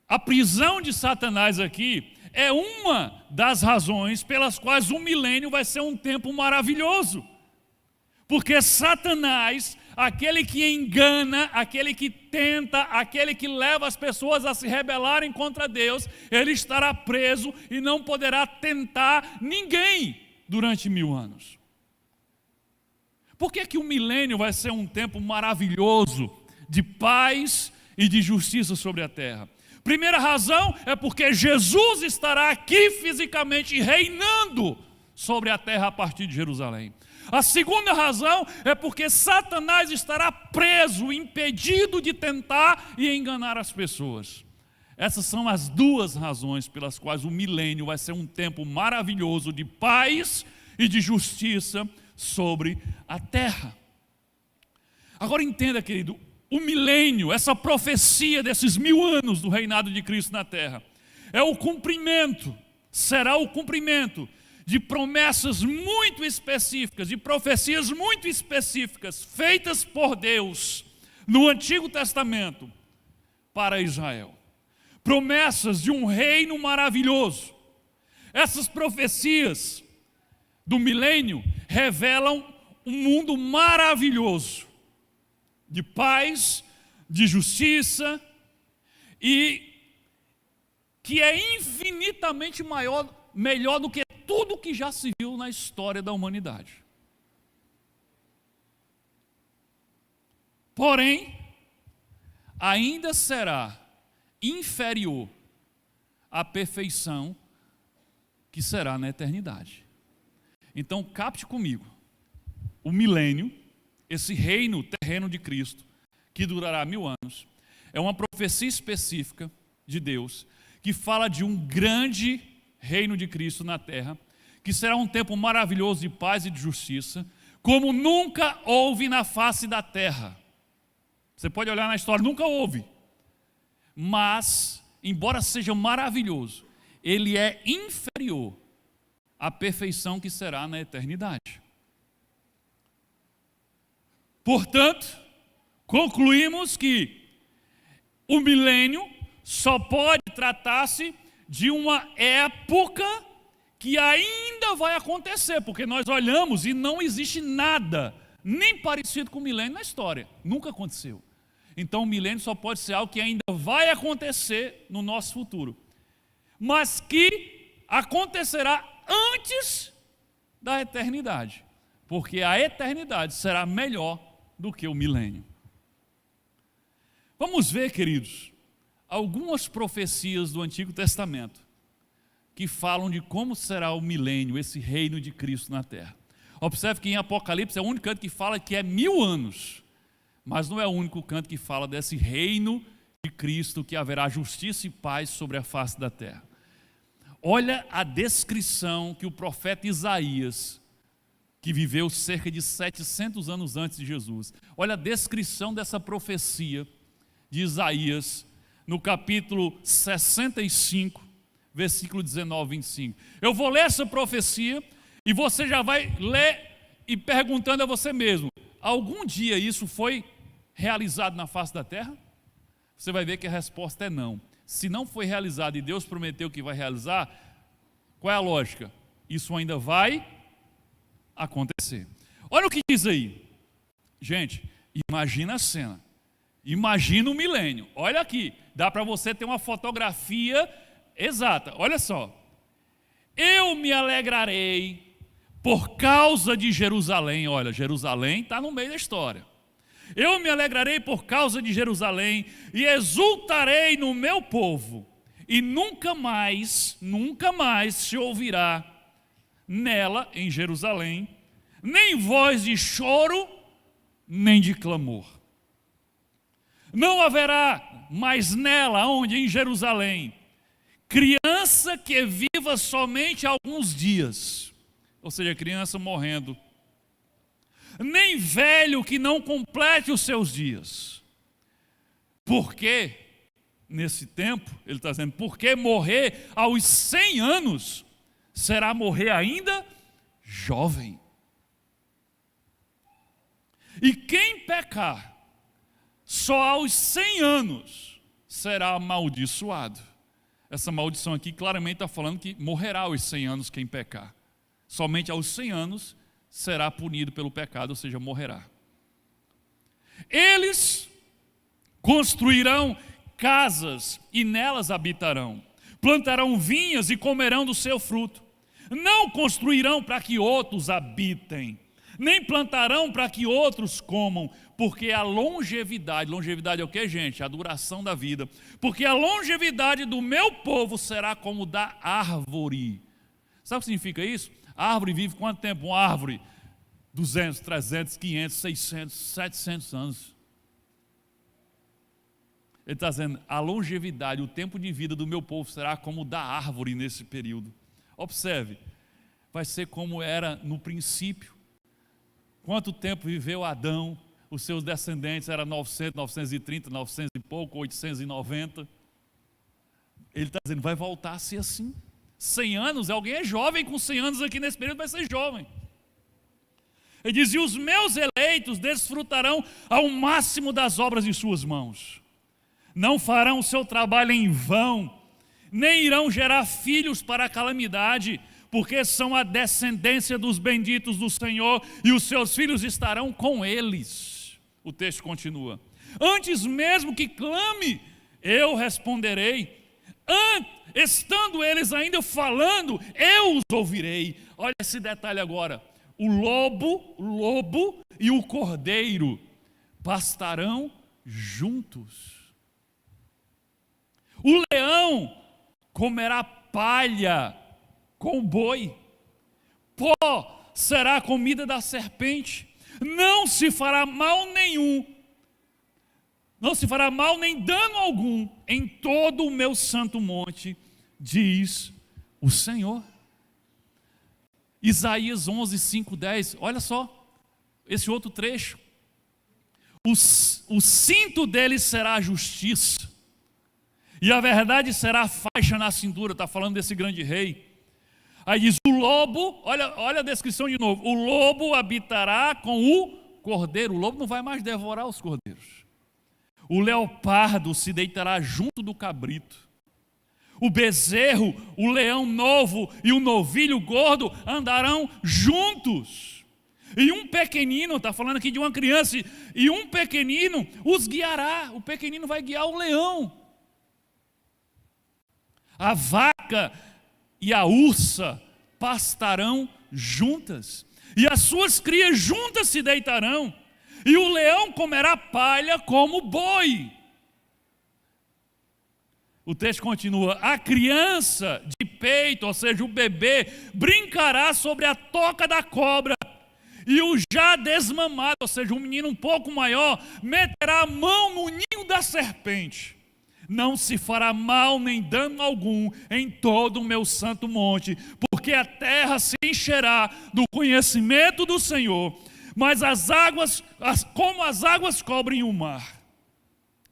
A prisão de Satanás aqui é uma das razões pelas quais o milênio vai ser um tempo maravilhoso. Porque Satanás, aquele que engana, aquele que tenta, aquele que leva as pessoas a se rebelarem contra Deus, ele estará preso e não poderá tentar ninguém durante 1000 anos. Por que o milênio vai ser um tempo maravilhoso de paz e de justiça sobre a terra? Primeira razão é porque Jesus estará aqui fisicamente reinando sobre a terra a partir de Jerusalém. A segunda razão é porque Satanás estará preso, impedido de tentar e enganar as pessoas. Essas são as duas razões pelas quais o milênio vai ser um tempo maravilhoso de paz e de justiça sobre a terra. Agora entenda, querido, o milênio, essa profecia desses 1000 anos do reinado de Cristo na terra, é o cumprimento, será o cumprimento de promessas muito específicas, de profecias muito específicas, feitas por Deus no Antigo Testamento para Israel. Promessas de um reino maravilhoso. Essas profecias do milênio revelam um mundo maravilhoso, de paz, de justiça, e que é infinitamente melhor do que tudo que já se viu na história da humanidade. Porém, ainda será inferior à perfeição que será na eternidade. Então, capte comigo, o milênio, esse reino terreno de Cristo, que durará 1000 anos, é uma profecia específica de Deus, que fala de um grande reino de Cristo na terra, que será um tempo maravilhoso de paz e de justiça, como nunca houve na face da terra. Você pode olhar na história, nunca houve. Mas, embora seja maravilhoso, ele é inferior à perfeição que será na eternidade. Portanto, concluímos que o milênio só pode tratar-se de uma época que ainda vai acontecer, porque nós olhamos e não existe nada, nem parecido com o milênio na história, nunca aconteceu. Então o milênio só pode ser algo que ainda vai acontecer no nosso futuro, mas que acontecerá antes da eternidade, porque a eternidade será melhor do que o milênio. Vamos ver, queridos, algumas profecias do Antigo Testamento que falam de como será o milênio, esse reino de Cristo na terra. Observe que em Apocalipse é o único canto que fala que é 1000 anos, mas não é o único canto que fala desse reino de Cristo, que haverá justiça e paz sobre a face da terra. Olha a descrição que o profeta Isaías, que viveu cerca de 700 anos antes de Jesus, olha a descrição dessa profecia de Isaías no capítulo 65, versículo 19 e 25. Eu vou ler essa profecia e você já vai ler e perguntando a você mesmo: algum dia isso foi realizado na face da terra? Você vai ver que a resposta é não. Se não foi realizado e Deus prometeu que vai realizar, qual é a lógica? Isso ainda vai acontecer. Olha o que diz aí. Gente, Imagina a cena. Imagina o milênio. Olha aqui, dá para você ter uma fotografia exata. Olha só. Eu me alegrarei por causa de Jerusalém. Olha, Jerusalém está no meio da história. Eu me alegrarei por causa de Jerusalém e exultarei no meu povo. E nunca mais se ouvirá nela, em Jerusalém, nem voz de choro, nem de clamor. Não haverá mais nela, onde? Em Jerusalém, criança que viva somente alguns dias, ou seja, criança morrendo, nem velho que não complete os seus dias. Porque, nesse tempo, ele está dizendo, porque morrer aos 100 anos, será morrer ainda jovem. E quem pecar, só aos 100 anos, será amaldiçoado. Essa maldição aqui claramente está falando que morrerá aos 100 anos quem pecar. Somente aos 100 anos será punido pelo pecado, ou seja, morrerá. Eles construirão casas e nelas habitarão. Plantarão vinhas e comerão do seu fruto. Não construirão para que outros habitem, nem plantarão para que outros comam, porque a longevidade é o que, gente? A duração da vida. Porque a longevidade do meu povo será como da árvore. Sabe o que significa isso? A árvore vive quanto tempo? Uma árvore? 200, 300, 500, 600, 700 anos. Ele está dizendo, a longevidade, o tempo de vida do meu povo será como da árvore nesse período. Observe, vai ser como era no princípio. Quanto tempo viveu Adão? Os seus descendentes eram 900, 930, 900 e pouco, 890. Ele está dizendo, vai voltar a ser assim. 100 anos, alguém é jovem com 100 anos aqui nesse período, vai ser jovem. Ele diz, e os meus eleitos desfrutarão ao máximo das obras de suas mãos. Não farão o seu trabalho em vão, nem irão gerar filhos para a calamidade, porque são a descendência dos benditos do Senhor, e os seus filhos estarão com eles. O texto continua. Antes mesmo que clame, eu responderei. Estando eles ainda falando, eu os ouvirei. Olha esse detalhe agora. O lobo e o cordeiro pastarão juntos. O leão comerá palha com o boi. Pó será a comida da serpente. Não se fará mal nenhum. Não se fará mal nem dano algum em todo o meu santo monte, diz o Senhor. Isaías 11, 5, 10. Olha só, esse outro trecho. O cinto deles será a justiça, e a verdade será a faixa na cintura. Está falando desse grande rei. Aí diz, o lobo, olha a descrição de novo. O lobo habitará com o cordeiro. O lobo não vai mais devorar os cordeiros. O leopardo se deitará junto do cabrito. O bezerro, o leão novo e o novilho gordo andarão juntos. E um pequenino, está falando aqui de uma criança, e um pequenino os guiará. O pequenino vai guiar o leão. A vaca e a ursa pastarão juntas, e as suas crias juntas se deitarão, e o leão comerá palha como boi. O texto continua, a criança de peito, ou seja, o bebê, brincará sobre a toca da cobra, e o já desmamado, ou seja, um menino um pouco maior, meterá a mão no ninho da serpente. Não se fará mal nem dano algum em todo o meu santo monte, porque a terra se encherá do conhecimento do Senhor, mas as águas, como as águas cobrem o mar.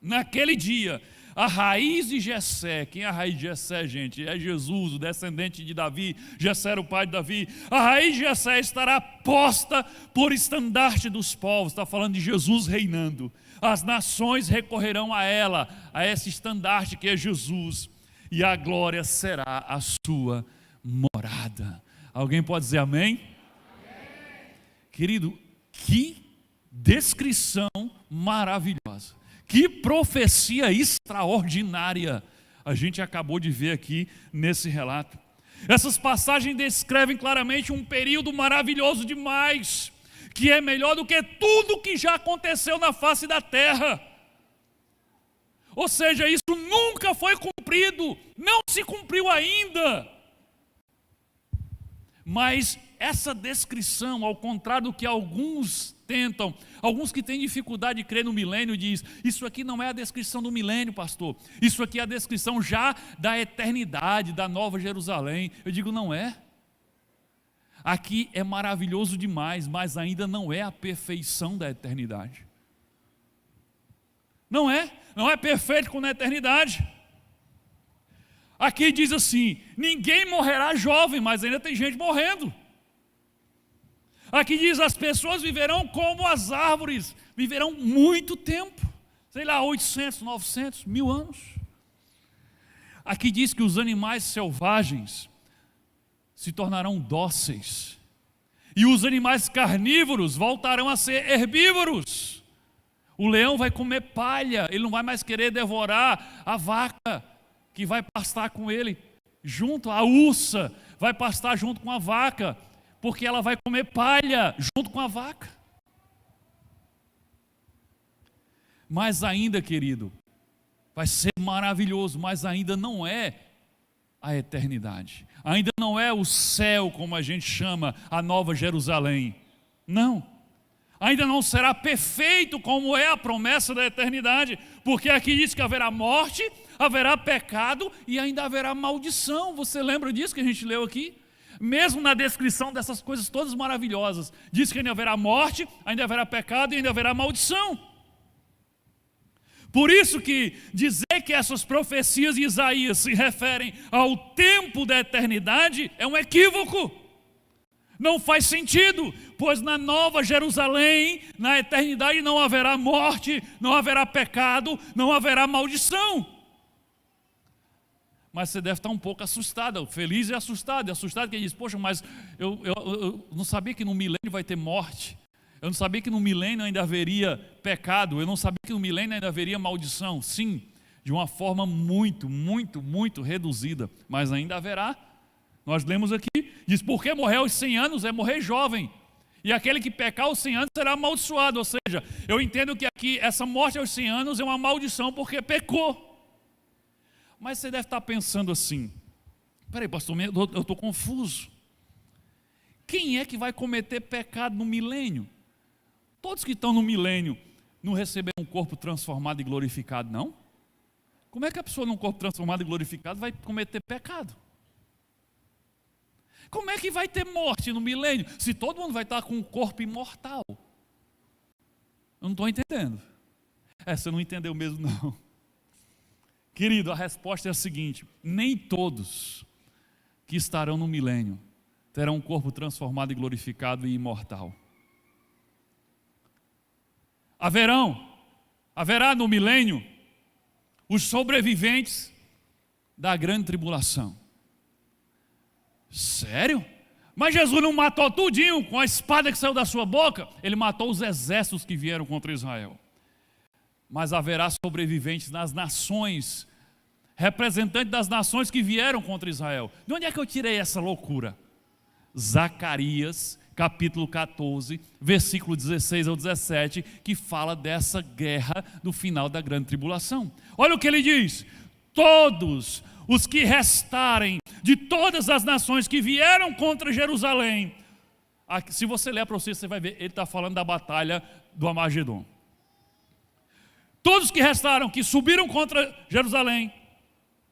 Naquele dia, a raiz de Jessé, quem é a raiz de Jessé, gente? É Jesus, o descendente de Davi. Jessé era o pai de Davi. A raiz de Jessé estará posta por estandarte dos povos. Está falando de Jesus reinando. As nações recorrerão a ela, a esse estandarte que é Jesus, e a glória será a sua morada. Alguém pode dizer amém? Amém. Querido, que descrição maravilhosa. Que profecia extraordinária a gente acabou de ver aqui nesse relato. Essas passagens descrevem claramente um período maravilhoso demais, que é melhor do que tudo que já aconteceu na face da terra. Ou seja, isso nunca foi cumprido, não se cumpriu ainda. Mas essa descrição, ao contrário do que alguns tentam, alguns que têm dificuldade de crer no milênio, diz: isso aqui não é a descrição do milênio, pastor, isso aqui é a descrição já da eternidade, da Nova Jerusalém. Eu digo, não é. Aqui é maravilhoso demais, mas ainda não é a perfeição da eternidade. Não é perfeito como na eternidade. Aqui diz assim: ninguém morrerá jovem, mas ainda tem gente morrendo. Aqui diz: as pessoas viverão como as árvores, viverão muito tempo, sei lá, 800, 900, 1000 anos. Aqui diz que os animais selvagens se tornarão dóceis, e os animais carnívoros voltarão a ser herbívoros. O leão vai comer palha, ele não vai mais querer devorar a vaca que vai pastar com ele, junto a ursa vai pastar junto com a vaca, porque ela vai comer palha junto com a vaca. Mas ainda, querido, vai ser maravilhoso, mas ainda não é a eternidade. Ainda não é o céu, como a gente chama, a Nova Jerusalém. Não. Ainda não será perfeito como é a promessa da eternidade, porque aqui diz que haverá morte, haverá pecado e ainda haverá maldição. Você lembra disso que a gente leu aqui? Mesmo na descrição dessas coisas todas maravilhosas, diz que ainda haverá morte, ainda haverá pecado e ainda haverá maldição. Por isso que dizer que essas profecias de Isaías se referem ao tempo da eternidade é um equívoco. Não faz sentido, pois na Nova Jerusalém, na eternidade, não haverá morte, não haverá pecado, não haverá maldição. Mas você deve estar um pouco assustado, feliz e assustado que diz: poxa, mas eu não sabia que no milênio vai ter morte, eu não sabia que no milênio ainda haveria pecado, eu não sabia que no milênio ainda haveria maldição. Sim, de uma forma muito, muito, muito reduzida, mas ainda haverá. Nós lemos aqui, diz: porque morrer aos 100 anos é morrer jovem, e aquele que pecar aos 100 anos será amaldiçoado. Ou seja, eu entendo que aqui essa morte aos 100 anos é uma maldição porque pecou. Mas você deve estar pensando assim: peraí, pastor, eu estou confuso. Quem é que vai cometer pecado no milênio? Todos que estão no milênio não receberam um corpo transformado e glorificado, não? Como é que a pessoa num corpo transformado e glorificado vai cometer pecado? Como é que vai ter morte no milênio, se todo mundo vai estar com um corpo imortal? Eu não estou entendendo. Você não entendeu mesmo, não. Querido, a resposta é a seguinte: nem todos que estarão no milênio terão um corpo transformado e glorificado e imortal. Haverá no milênio os sobreviventes da grande tribulação. Sério? Mas Jesus não matou tudinho com a espada que saiu da sua boca? Ele matou os exércitos que vieram contra Israel. Mas haverá sobreviventes nas nações, representantes das nações que vieram contra Israel. De onde é que eu tirei essa loucura? Zacarias, capítulo 14, versículo 16 ao 17, que fala dessa guerra no final da grande tribulação. Olha o que ele diz: todos os que restarem de todas as nações que vieram contra Jerusalém. Aqui, se você ler para você vai ver, ele está falando da batalha do Armagedon. Todos que restaram, que subiram contra Jerusalém,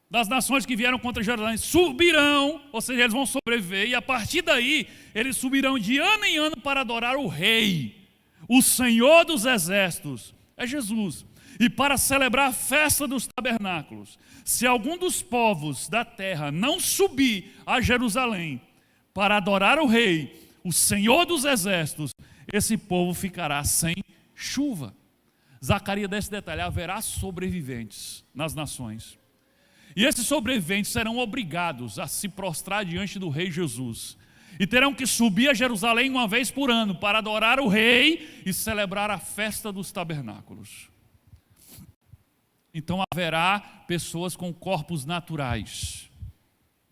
das nações que vieram contra Jerusalém, subirão, ou seja, eles vão sobreviver, e a partir daí, eles subirão de ano em ano para adorar o Rei, o Senhor dos Exércitos, é Jesus. E para celebrar a festa dos tabernáculos, se algum dos povos da terra não subir a Jerusalém para adorar o Rei, o Senhor dos Exércitos, esse povo ficará sem chuva. Zacarias dá esse detalhe: haverá sobreviventes nas nações. E esses sobreviventes serão obrigados a se prostrar diante do Rei Jesus. e terão que subir a Jerusalém uma vez por ano para adorar o rei e celebrar a festa dos tabernáculos. Então haverá pessoas com corpos naturais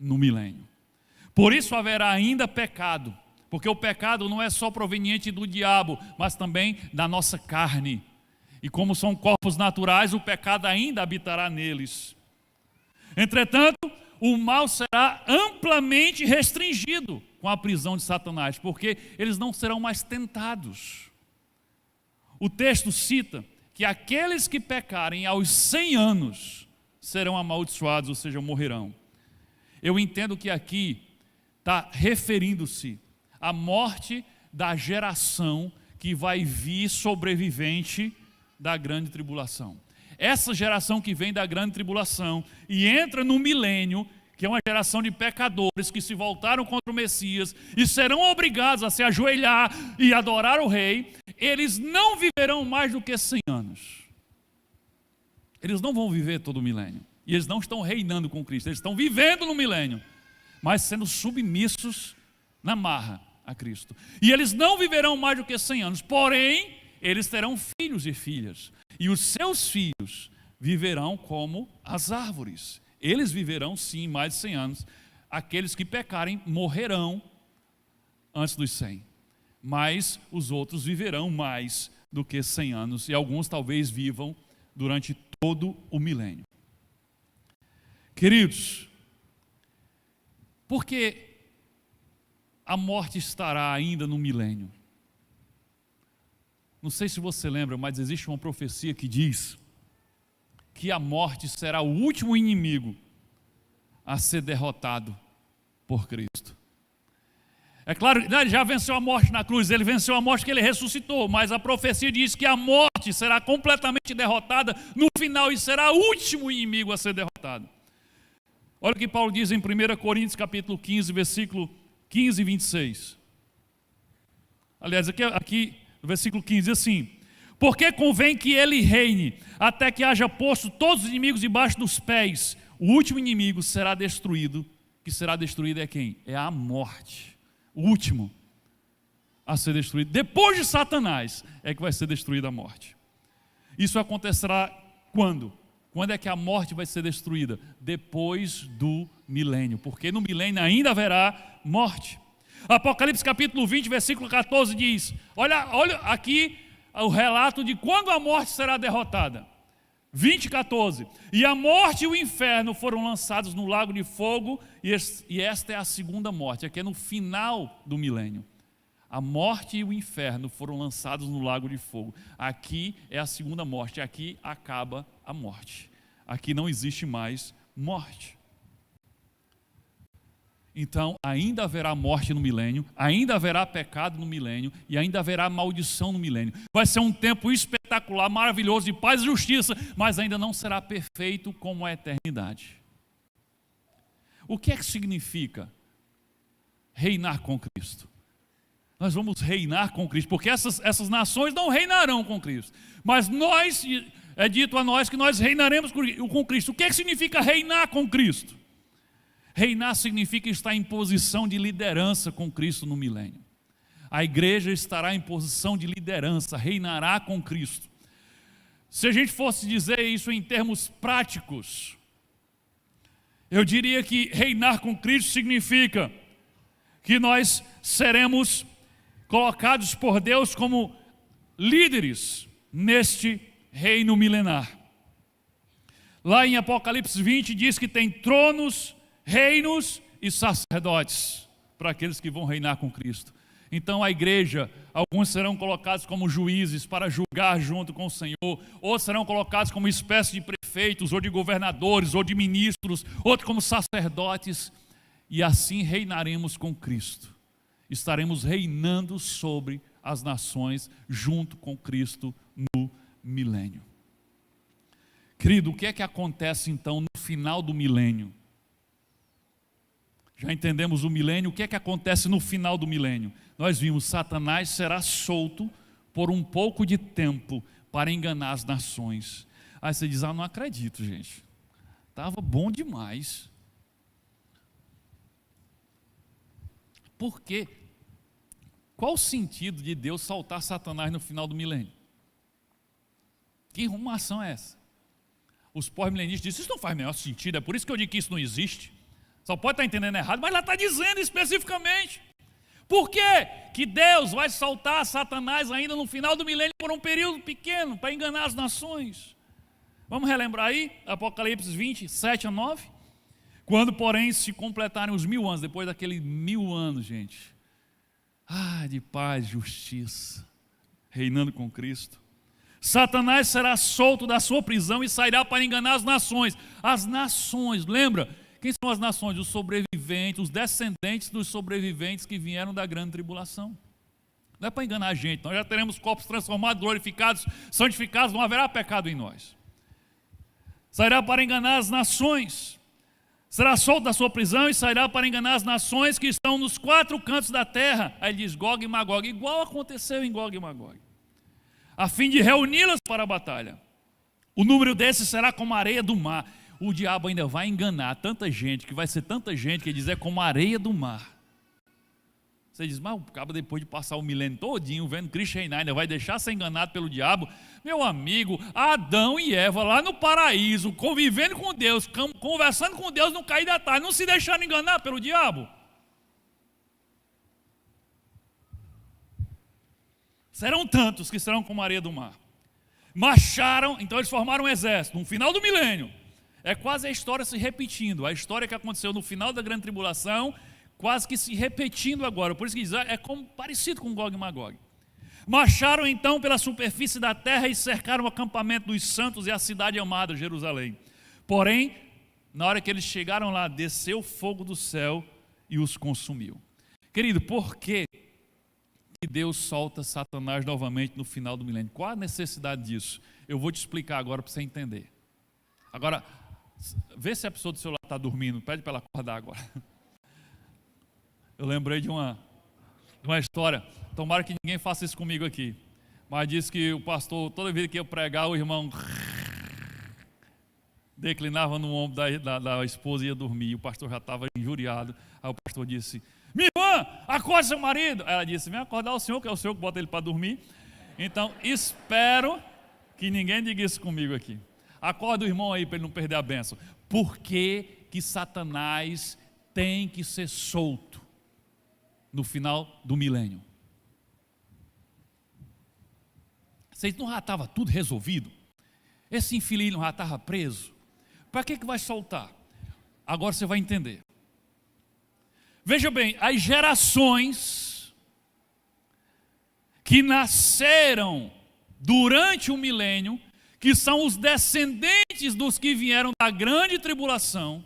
no milênio. Por isso haverá ainda pecado, porque o pecado não é só proveniente do diabo, mas também da nossa carne. E como são corpos naturais, o pecado ainda habitará neles. Entretanto, o mal será amplamente restringido com a prisão de Satanás, porque eles não serão mais tentados. O texto cita que aqueles que pecarem aos 100 anos serão amaldiçoados, ou seja, morrerão. Eu entendo que aqui está referindo-se à morte da geração que vai vir sobrevivente da grande tribulação. Essa geração que vem da grande tribulação e entra no milênio, que é uma geração de pecadores que se voltaram contra o Messias e serão obrigados a se ajoelhar e adorar o rei, eles não viverão mais do que 100 anos. Eles não vão viver todo o milênio. E eles não estão reinando com Cristo, eles estão vivendo no milênio, mas sendo submissos na marra a Cristo. E eles não viverão mais do que 100 anos, porém, eles terão filhos e filhas. E os seus filhos viverão como as árvores. Eles viverão sim mais de 100 anos. Aqueles que pecarem morrerão antes dos 100. Mas os outros viverão mais do que 100 anos. E alguns talvez vivam durante todo o milênio. Queridos, por que a morte estará ainda no milênio? Não sei se você lembra, mas existe uma profecia que diz que a morte será o último inimigo a ser derrotado por Cristo. É claro, ele já venceu a morte na cruz, ele venceu a morte porque ele ressuscitou, mas a profecia diz que a morte será completamente derrotada no final e será o último inimigo a ser derrotado. Olha o que Paulo diz em 1 Coríntios capítulo 15, versículo 15 e 26. Aliás, aqui no versículo 15 diz assim: porque convém que ele reine, até que haja posto todos os inimigos debaixo dos pés. O último inimigo será destruído. Que será destruído é quem? É a morte. O último a ser destruído. Depois de Satanás é que vai ser destruída a morte. Isso acontecerá quando? Quando é que a morte vai ser destruída? Depois do milênio. Porque no milênio ainda haverá morte. Apocalipse capítulo 20, versículo 14 diz: olha aqui o relato de quando a morte será derrotada. 20, 14. E a morte e o inferno foram lançados no lago de fogo, e esta é a segunda morte. Aqui é no final do milênio. A morte e o inferno foram lançados no lago de fogo. Aqui é a segunda morte. Aqui acaba a morte. Aqui não existe mais morte. Então, ainda haverá morte no milênio, ainda haverá pecado no milênio e ainda haverá maldição no milênio. Vai ser um tempo espetacular, maravilhoso, de paz e justiça, mas ainda não será perfeito como a eternidade. O que é que significa reinar com Cristo? Nós vamos reinar com Cristo, porque essas nações não reinarão com Cristo, mas é dito a nós que nós reinaremos com Cristo. O que é que significa reinar com Cristo? Reinar significa estar em posição de liderança com Cristo no milênio. A igreja estará em posição de liderança, reinará com Cristo. Se a gente fosse dizer isso em termos práticos, eu diria que reinar com Cristo significa que nós seremos colocados por Deus como líderes neste reino milenar. Lá em Apocalipse 20 diz que tem tronos, reinos e sacerdotes para aqueles que vão reinar com Cristo. Então a igreja, alguns serão colocados como juízes para julgar junto com o Senhor, outros serão colocados como espécie de prefeitos, ou de governadores, ou de ministros, outros como sacerdotes, e assim reinaremos com Cristo. Estaremos reinando sobre as nações junto com Cristo no milênio. Querido, o que é que acontece então no final do milênio? Já entendemos o milênio, o que é que acontece no final do milênio? Nós vimos, Satanás será solto por um pouco de tempo para enganar as nações. Aí você diz: não acredito, gente, estava bom demais. por quê? Qual o sentido de Deus soltar Satanás no final do milênio? Que arrumação é essa? Os pós-milenistas dizem, isso não faz o menor sentido, é por isso que eu digo que isso não existe. Só pode estar entendendo errado, mas ela está dizendo especificamente. Por quê que Deus vai soltar Satanás ainda no final do milênio por um período pequeno, para enganar as nações? Vamos relembrar aí, Apocalipse 20, 7 a 9. Quando, porém, se completarem os 1000 anos, depois daqueles 1000 anos, gente, de paz, justiça, reinando com Cristo, Satanás será solto da sua prisão e sairá para enganar as nações. As nações, lembra? Quem são as nações? Os sobreviventes, os descendentes dos sobreviventes que vieram da grande tribulação. Não é para enganar a gente, nós já teremos corpos transformados, glorificados, santificados, não haverá pecado em nós. Sairá para enganar as nações. Será solto da sua prisão e sairá para enganar as nações que estão nos 4 cantos da terra. Aí ele diz Gog e Magog, igual aconteceu em Gog e Magog, a fim de reuni-las para a batalha. O número desses será como a areia do mar. O diabo ainda vai enganar tanta gente, que vai ser tanta gente que ele diz é como a areia do mar. Você diz, mas o cabo depois de passar o milênio todinho vendo Cristo reinar, ainda vai deixar ser enganado pelo diabo? Meu amigo, Adão e Eva lá no paraíso, convivendo com Deus, conversando com Deus no cair da tarde, não se deixaram enganar pelo diabo? Serão tantos que serão como a areia do mar. Marcharam, então eles formaram um exército, no final do milênio. É quase a história se repetindo, a história que aconteceu no final da grande tribulação, quase que se repetindo agora. Por isso que diz, é como, parecido com Gog e Magog. Marcharam então pela superfície da terra e cercaram o acampamento dos santos e a cidade amada, Jerusalém. Porém, na hora que eles chegaram lá, desceu fogo do céu e os consumiu. Querido, por que Deus solta Satanás novamente no final do milênio? Qual a necessidade disso? Eu vou te explicar agora para você entender. Agora, vê se a pessoa do seu lado está dormindo, pede para ela acordar agora. Eu lembrei de uma história, tomara que ninguém faça isso comigo aqui, mas disse que o pastor, toda vez que ia pregar, o irmão declinava no ombro da esposa e ia dormir, e o pastor já estava injuriado. Aí o pastor disse, minha irmã, acorde seu marido. Aí ela disse, vem acordar o senhor, que é o senhor que bota ele para dormir. Então, espero que ninguém diga isso comigo aqui. Acorda o irmão aí para ele não perder a bênção. Por que que Satanás tem que ser solto no final do milênio? Vocês não já estava tudo resolvido? Esse infeliz não já estava preso? Para que vai soltar? Agora você vai entender. Veja bem, as gerações que nasceram durante o milênio, que são os descendentes dos que vieram da grande tribulação,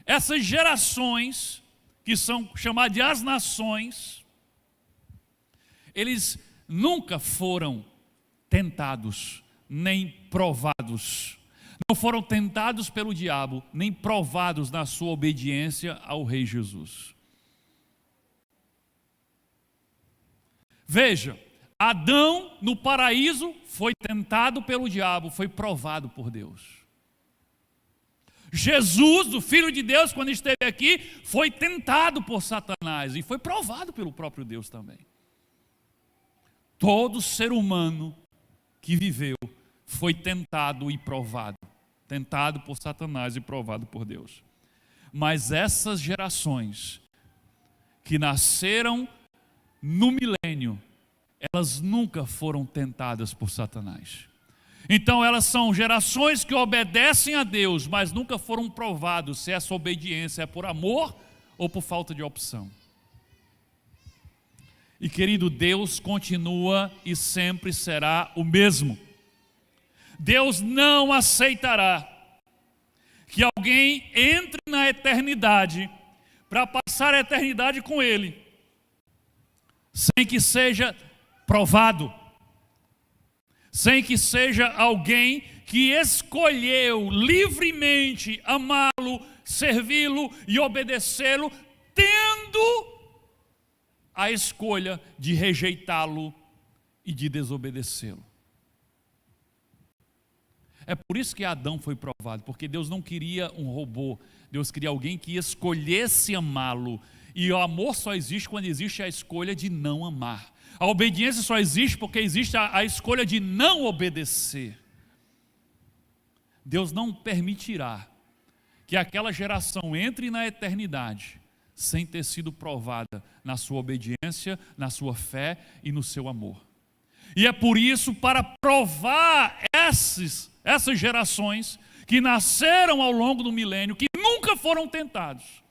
essas gerações, que são chamadas de as nações, eles nunca foram tentados, nem provados. Não foram tentados pelo diabo, nem provados na sua obediência ao Rei Jesus. Veja, Adão no paraíso foi tentado pelo diabo, foi provado por Deus. Jesus, o Filho de Deus, quando esteve aqui, foi tentado por Satanás e foi provado pelo próprio Deus também. Todo ser humano que viveu foi tentado e provado. Tentado por Satanás e provado por Deus. Mas essas gerações que nasceram no milênio, elas nunca foram tentadas por Satanás. Então elas são gerações que obedecem a Deus, mas nunca foram provados se essa obediência é por amor ou por falta de opção. E querido, Deus continua e sempre será o mesmo. Deus não aceitará que alguém entre na eternidade para passar a eternidade com Ele, sem que seja provado, sem que seja alguém que escolheu livremente amá-lo, servi-lo e obedecê-lo, tendo a escolha de rejeitá-lo e de desobedecê-lo. É por isso que Adão foi provado, porque Deus não queria um robô, Deus queria alguém que escolhesse amá-lo E o amor só existe quando existe a escolha de não amar. A obediência só existe porque existe a escolha de não obedecer. Deus não permitirá que aquela geração entre na eternidade sem ter sido provada na sua obediência, na sua fé e no seu amor. E é por isso, para provar essas gerações que nasceram ao longo do milênio, que nunca foram tentados,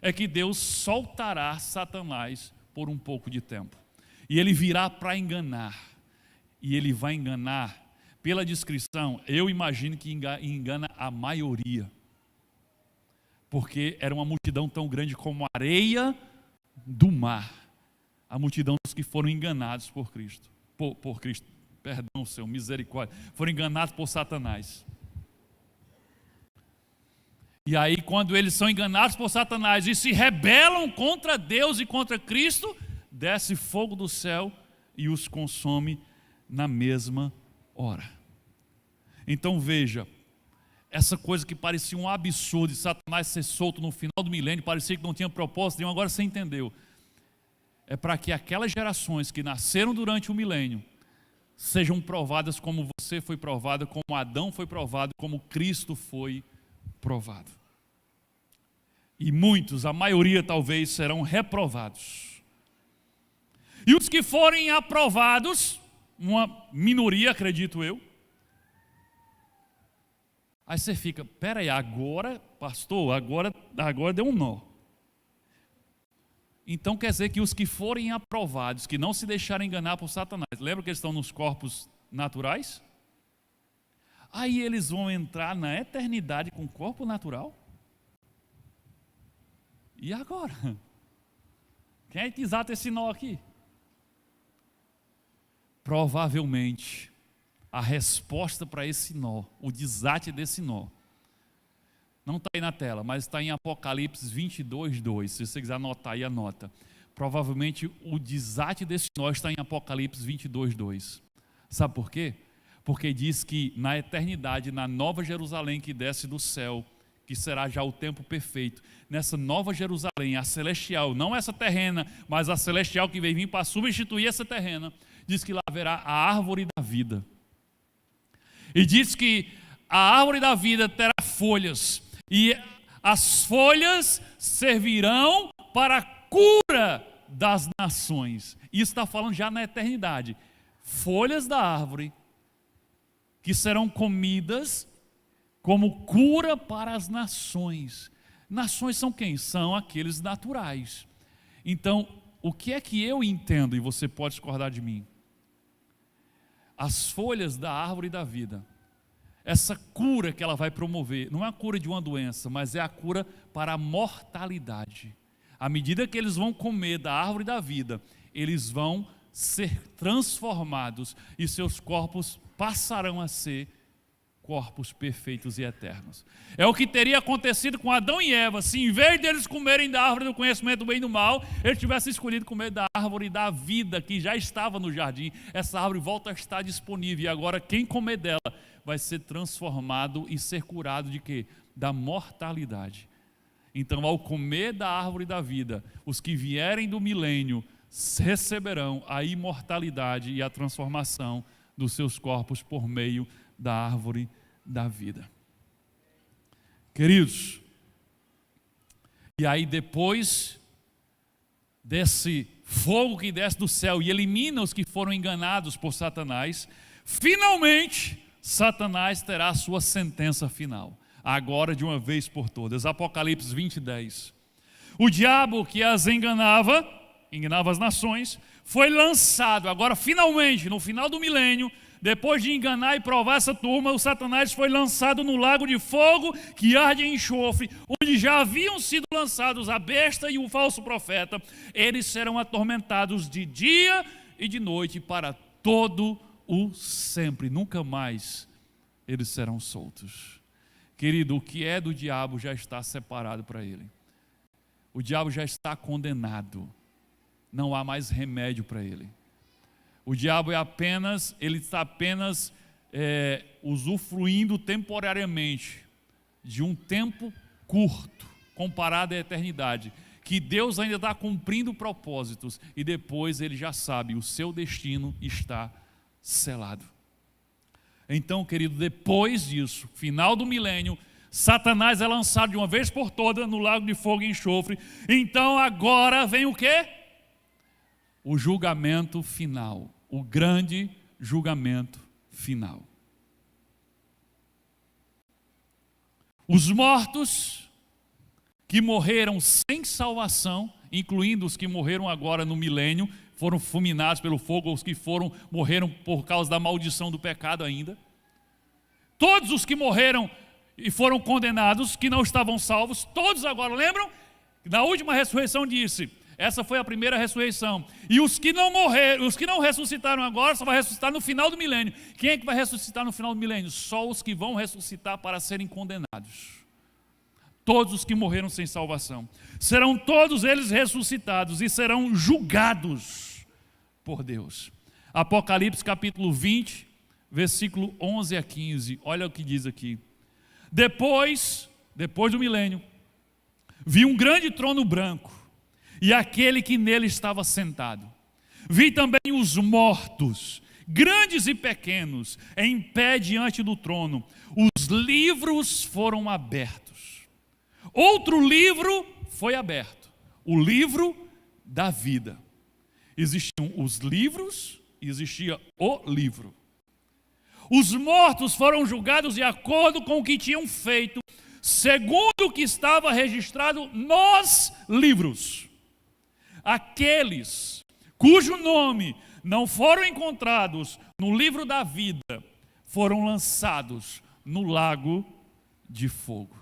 é que Deus soltará Satanás por um pouco de tempo. E ele virá para enganar. E ele vai enganar, pela descrição, eu imagino que engana a maioria. Porque era uma multidão tão grande como a areia do mar. A multidão dos que foram enganados por Cristo. Por Cristo, perdão, Senhor, misericórdia. Foram enganados por Satanás. E aí, quando eles são enganados por Satanás e se rebelam contra Deus e contra Cristo, desce fogo do céu e os consome na mesma hora. Então veja, essa coisa que parecia um absurdo de Satanás ser solto no final do milênio, parecia que não tinha propósito nenhum, agora você entendeu. É para que aquelas gerações que nasceram durante o milênio sejam provadas como você foi provado, como Adão foi provado, como Cristo foi provado. E muitos, a maioria talvez, serão reprovados. E os que forem aprovados, uma minoria, acredito eu. Aí você fica, peraí, agora, pastor, agora deu um nó. Então quer dizer que os que forem aprovados, que não se deixarem enganar por Satanás, lembra que eles estão nos corpos naturais? Aí eles vão entrar na eternidade com corpo natural? E agora? Quem é que desata esse nó aqui? Provavelmente, a resposta para esse nó, o desate desse nó, não está aí na tela, mas está em Apocalipse 22:2. Se você quiser anotar aí, anota. Provavelmente o desate desse nó está em Apocalipse 22:2. Sabe por quê? Porque diz que na eternidade, na nova Jerusalém que desce do céu, que será já o tempo perfeito, nessa nova Jerusalém, a celestial, não essa terrena, mas a celestial que vem vir para substituir essa terrena, diz que lá haverá a árvore da vida. E diz que a árvore da vida terá folhas, e as folhas servirão para a cura das nações. Isso está falando já na eternidade. Folhas da árvore que serão comidas como cura para as nações. Nações são quem? São aqueles naturais. Então, o que é que eu entendo, e você pode discordar de mim? As folhas da árvore da vida, essa cura que ela vai promover, não é a cura de uma doença, mas é a cura para a mortalidade. À medida que eles vão comer da árvore da vida, eles vão ser transformados e seus corpos passarão a ser corpos perfeitos e eternos. É o que teria acontecido com Adão e Eva, se em vez deles comerem da árvore do conhecimento do bem e do mal, eles tivessem escolhido comer da árvore da vida, que já estava no jardim. Essa árvore volta a estar disponível, e agora quem comer dela vai ser transformado e ser curado de quê? Da mortalidade. Então, ao comer da árvore da vida, os que vierem do milênio receberão a imortalidade e a transformação dos seus corpos por meio da árvore da vida. Queridos, e aí depois desse fogo que desce do céu e elimina os que foram enganados por Satanás, finalmente Satanás terá a sua sentença final, agora de uma vez por todas. Apocalipse 20:10. O diabo que as enganava as nações, foi lançado, agora finalmente, no final do milênio, depois de enganar e provar essa turma, o Satanás foi lançado no lago de fogo que arde em enxofre, onde já haviam sido lançados a besta e o falso profeta. Eles serão atormentados de dia e de noite para todo o sempre. Nunca mais eles serão soltos. Querido, o que é do diabo já está separado para ele. O diabo já está condenado. Não há mais remédio para ele. O diabo está apenas usufruindo temporariamente de um tempo curto, comparado à eternidade, que Deus ainda está cumprindo propósitos, e depois ele já sabe, o seu destino está selado. Então, querido, depois disso, final do milênio, Satanás é lançado de uma vez por todas no lago de fogo e enxofre. Então agora vem o quê? O julgamento final, o grande julgamento final. Os mortos que morreram sem salvação, incluindo os que morreram agora no milênio, foram fulminados pelo fogo, os que morreram por causa da maldição do pecado ainda. Todos os que morreram e foram condenados, que não estavam salvos, todos agora, lembram? Na última ressurreição disse, essa foi a primeira ressurreição. E os que não morreram, os que não ressuscitaram agora, só vai ressuscitar no final do milênio. Quem é que vai ressuscitar no final do milênio? Só os que vão ressuscitar para serem condenados. Todos os que morreram sem salvação. Serão todos eles ressuscitados e serão julgados por Deus. Apocalipse capítulo 20, versículo 11 a 15. Olha o que diz aqui. Depois do milênio, vi um grande trono branco e aquele que nele estava sentado. Vi também os mortos, grandes e pequenos, em pé diante do trono. Os livros foram abertos. Outro livro foi aberto, o livro da vida. Existiam os livros e existia o livro. Os mortos foram julgados de acordo com o que tinham feito, segundo o que estava registrado nos livros. Aqueles cujo nome não foram encontrados no livro da vida foram lançados no lago de fogo.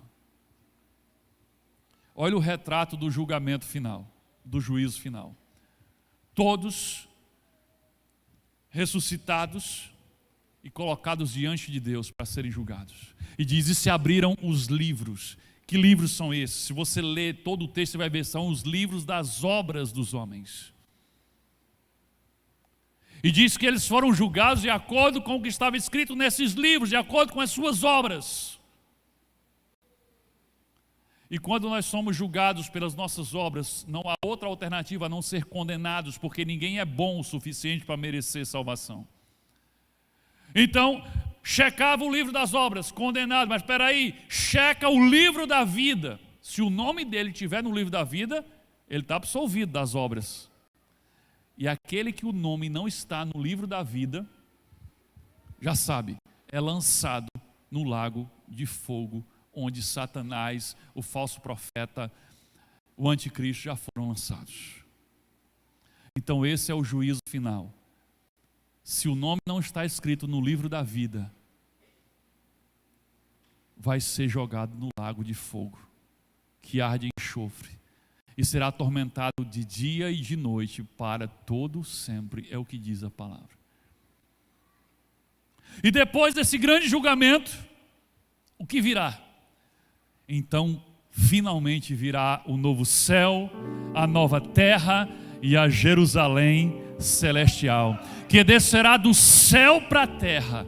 Olha o retrato do julgamento final, do juízo final. Todos ressuscitados e colocados diante de Deus para serem julgados. E diz, e se abriram os livros. Que livros são esses? Se você ler todo o texto, você vai ver, são os livros das obras dos homens. E diz que eles foram julgados de acordo com o que estava escrito nesses livros, de acordo com as suas obras. E quando nós somos julgados pelas nossas obras, não há outra alternativa a não ser condenados, porque ninguém é bom o suficiente para merecer salvação. Então, checava o livro das obras, condenado, mas espera aí, checa o livro da vida. Se o nome dele estiver no livro da vida, ele está absolvido das obras. E aquele que o nome não está no livro da vida, já sabe, é lançado no lago de fogo, onde Satanás, o falso profeta, o anticristo já foram lançados. Então esse é o juízo final. Se o nome não está escrito no livro da vida, vai ser jogado no lago de fogo, que arde em enxofre, e será atormentado de dia e de noite para todo sempre, é o que diz a palavra. E depois desse grande julgamento, o que virá? Então, finalmente virá o novo céu, a nova terra e a Jerusalém celestial, que descerá do céu para a terra.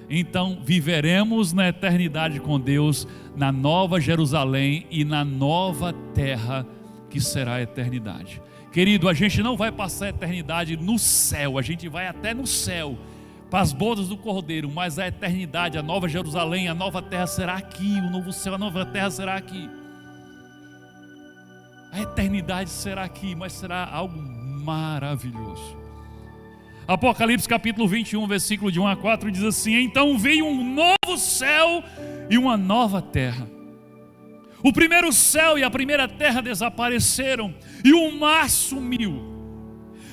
Então, viveremos na eternidade com Deus, na nova Jerusalém e na nova terra, que será a eternidade. Querido, a gente não vai passar a eternidade no céu, a gente vai até no céu, para as bodas do Cordeiro, mas a eternidade, a nova Jerusalém, a nova terra será aqui, o novo céu, a nova terra será aqui. A eternidade será aqui, mas será algo maravilhoso. Apocalipse capítulo 21, versículo de 1 a 4 diz assim: então veio um novo céu e uma nova terra. O primeiro céu e a primeira terra desapareceram e o mar sumiu.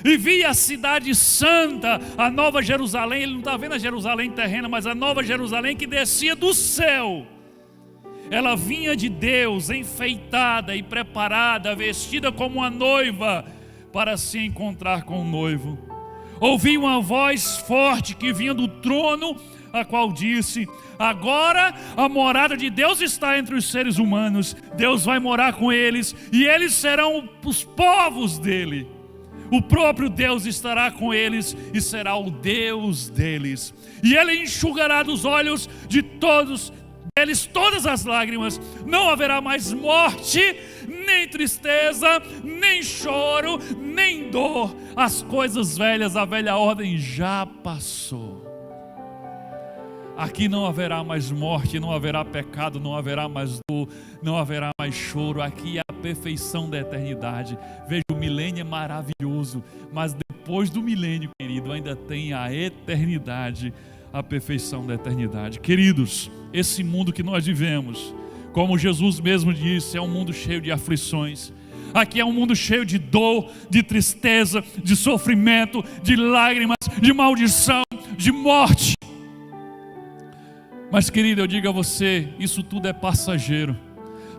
E vi a cidade santa, a nova Jerusalém. Ele não está vendo a Jerusalém terrena, mas a nova Jerusalém que descia do céu. Ela vinha de Deus, enfeitada e preparada, vestida como uma noiva, para se encontrar com o noivo. Ouvi uma voz forte que vinha do trono, a qual disse: agora a morada de Deus está entre os seres humanos. Deus vai morar com eles, e eles serão os povos dele. O próprio Deus estará com eles e será o Deus deles. E ele enxugará dos olhos de todos deles todas as lágrimas, não haverá mais morte, nem tristeza, nem choro, nem dor. As coisas velhas, a velha ordem já passou. Aqui não haverá mais morte, não haverá pecado, não haverá mais dor, não haverá mais choro. Aqui é a perfeição da eternidade. Veja, o milênio é maravilhoso, mas depois do milênio, querido, ainda tem a eternidade, a perfeição da eternidade. Queridos, esse mundo que nós vivemos, como Jesus mesmo disse, é um mundo cheio de aflições. Aqui é um mundo cheio de dor, de tristeza, de sofrimento, de lágrimas, de maldição, de morte. Mas, querido, eu digo a você, isso tudo é passageiro.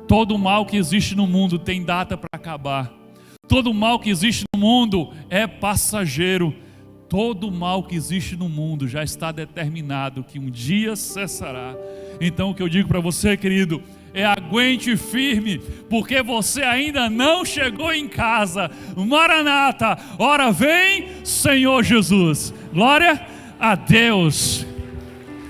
Todo o mal que existe no mundo tem data para acabar. Todo o mal que existe no mundo é passageiro. Todo o mal que existe no mundo já está determinado que um dia cessará. Então o que eu digo para você, querido, é aguente firme, porque você ainda não chegou em casa. Maranata, ora vem, Senhor Jesus. Glória a Deus.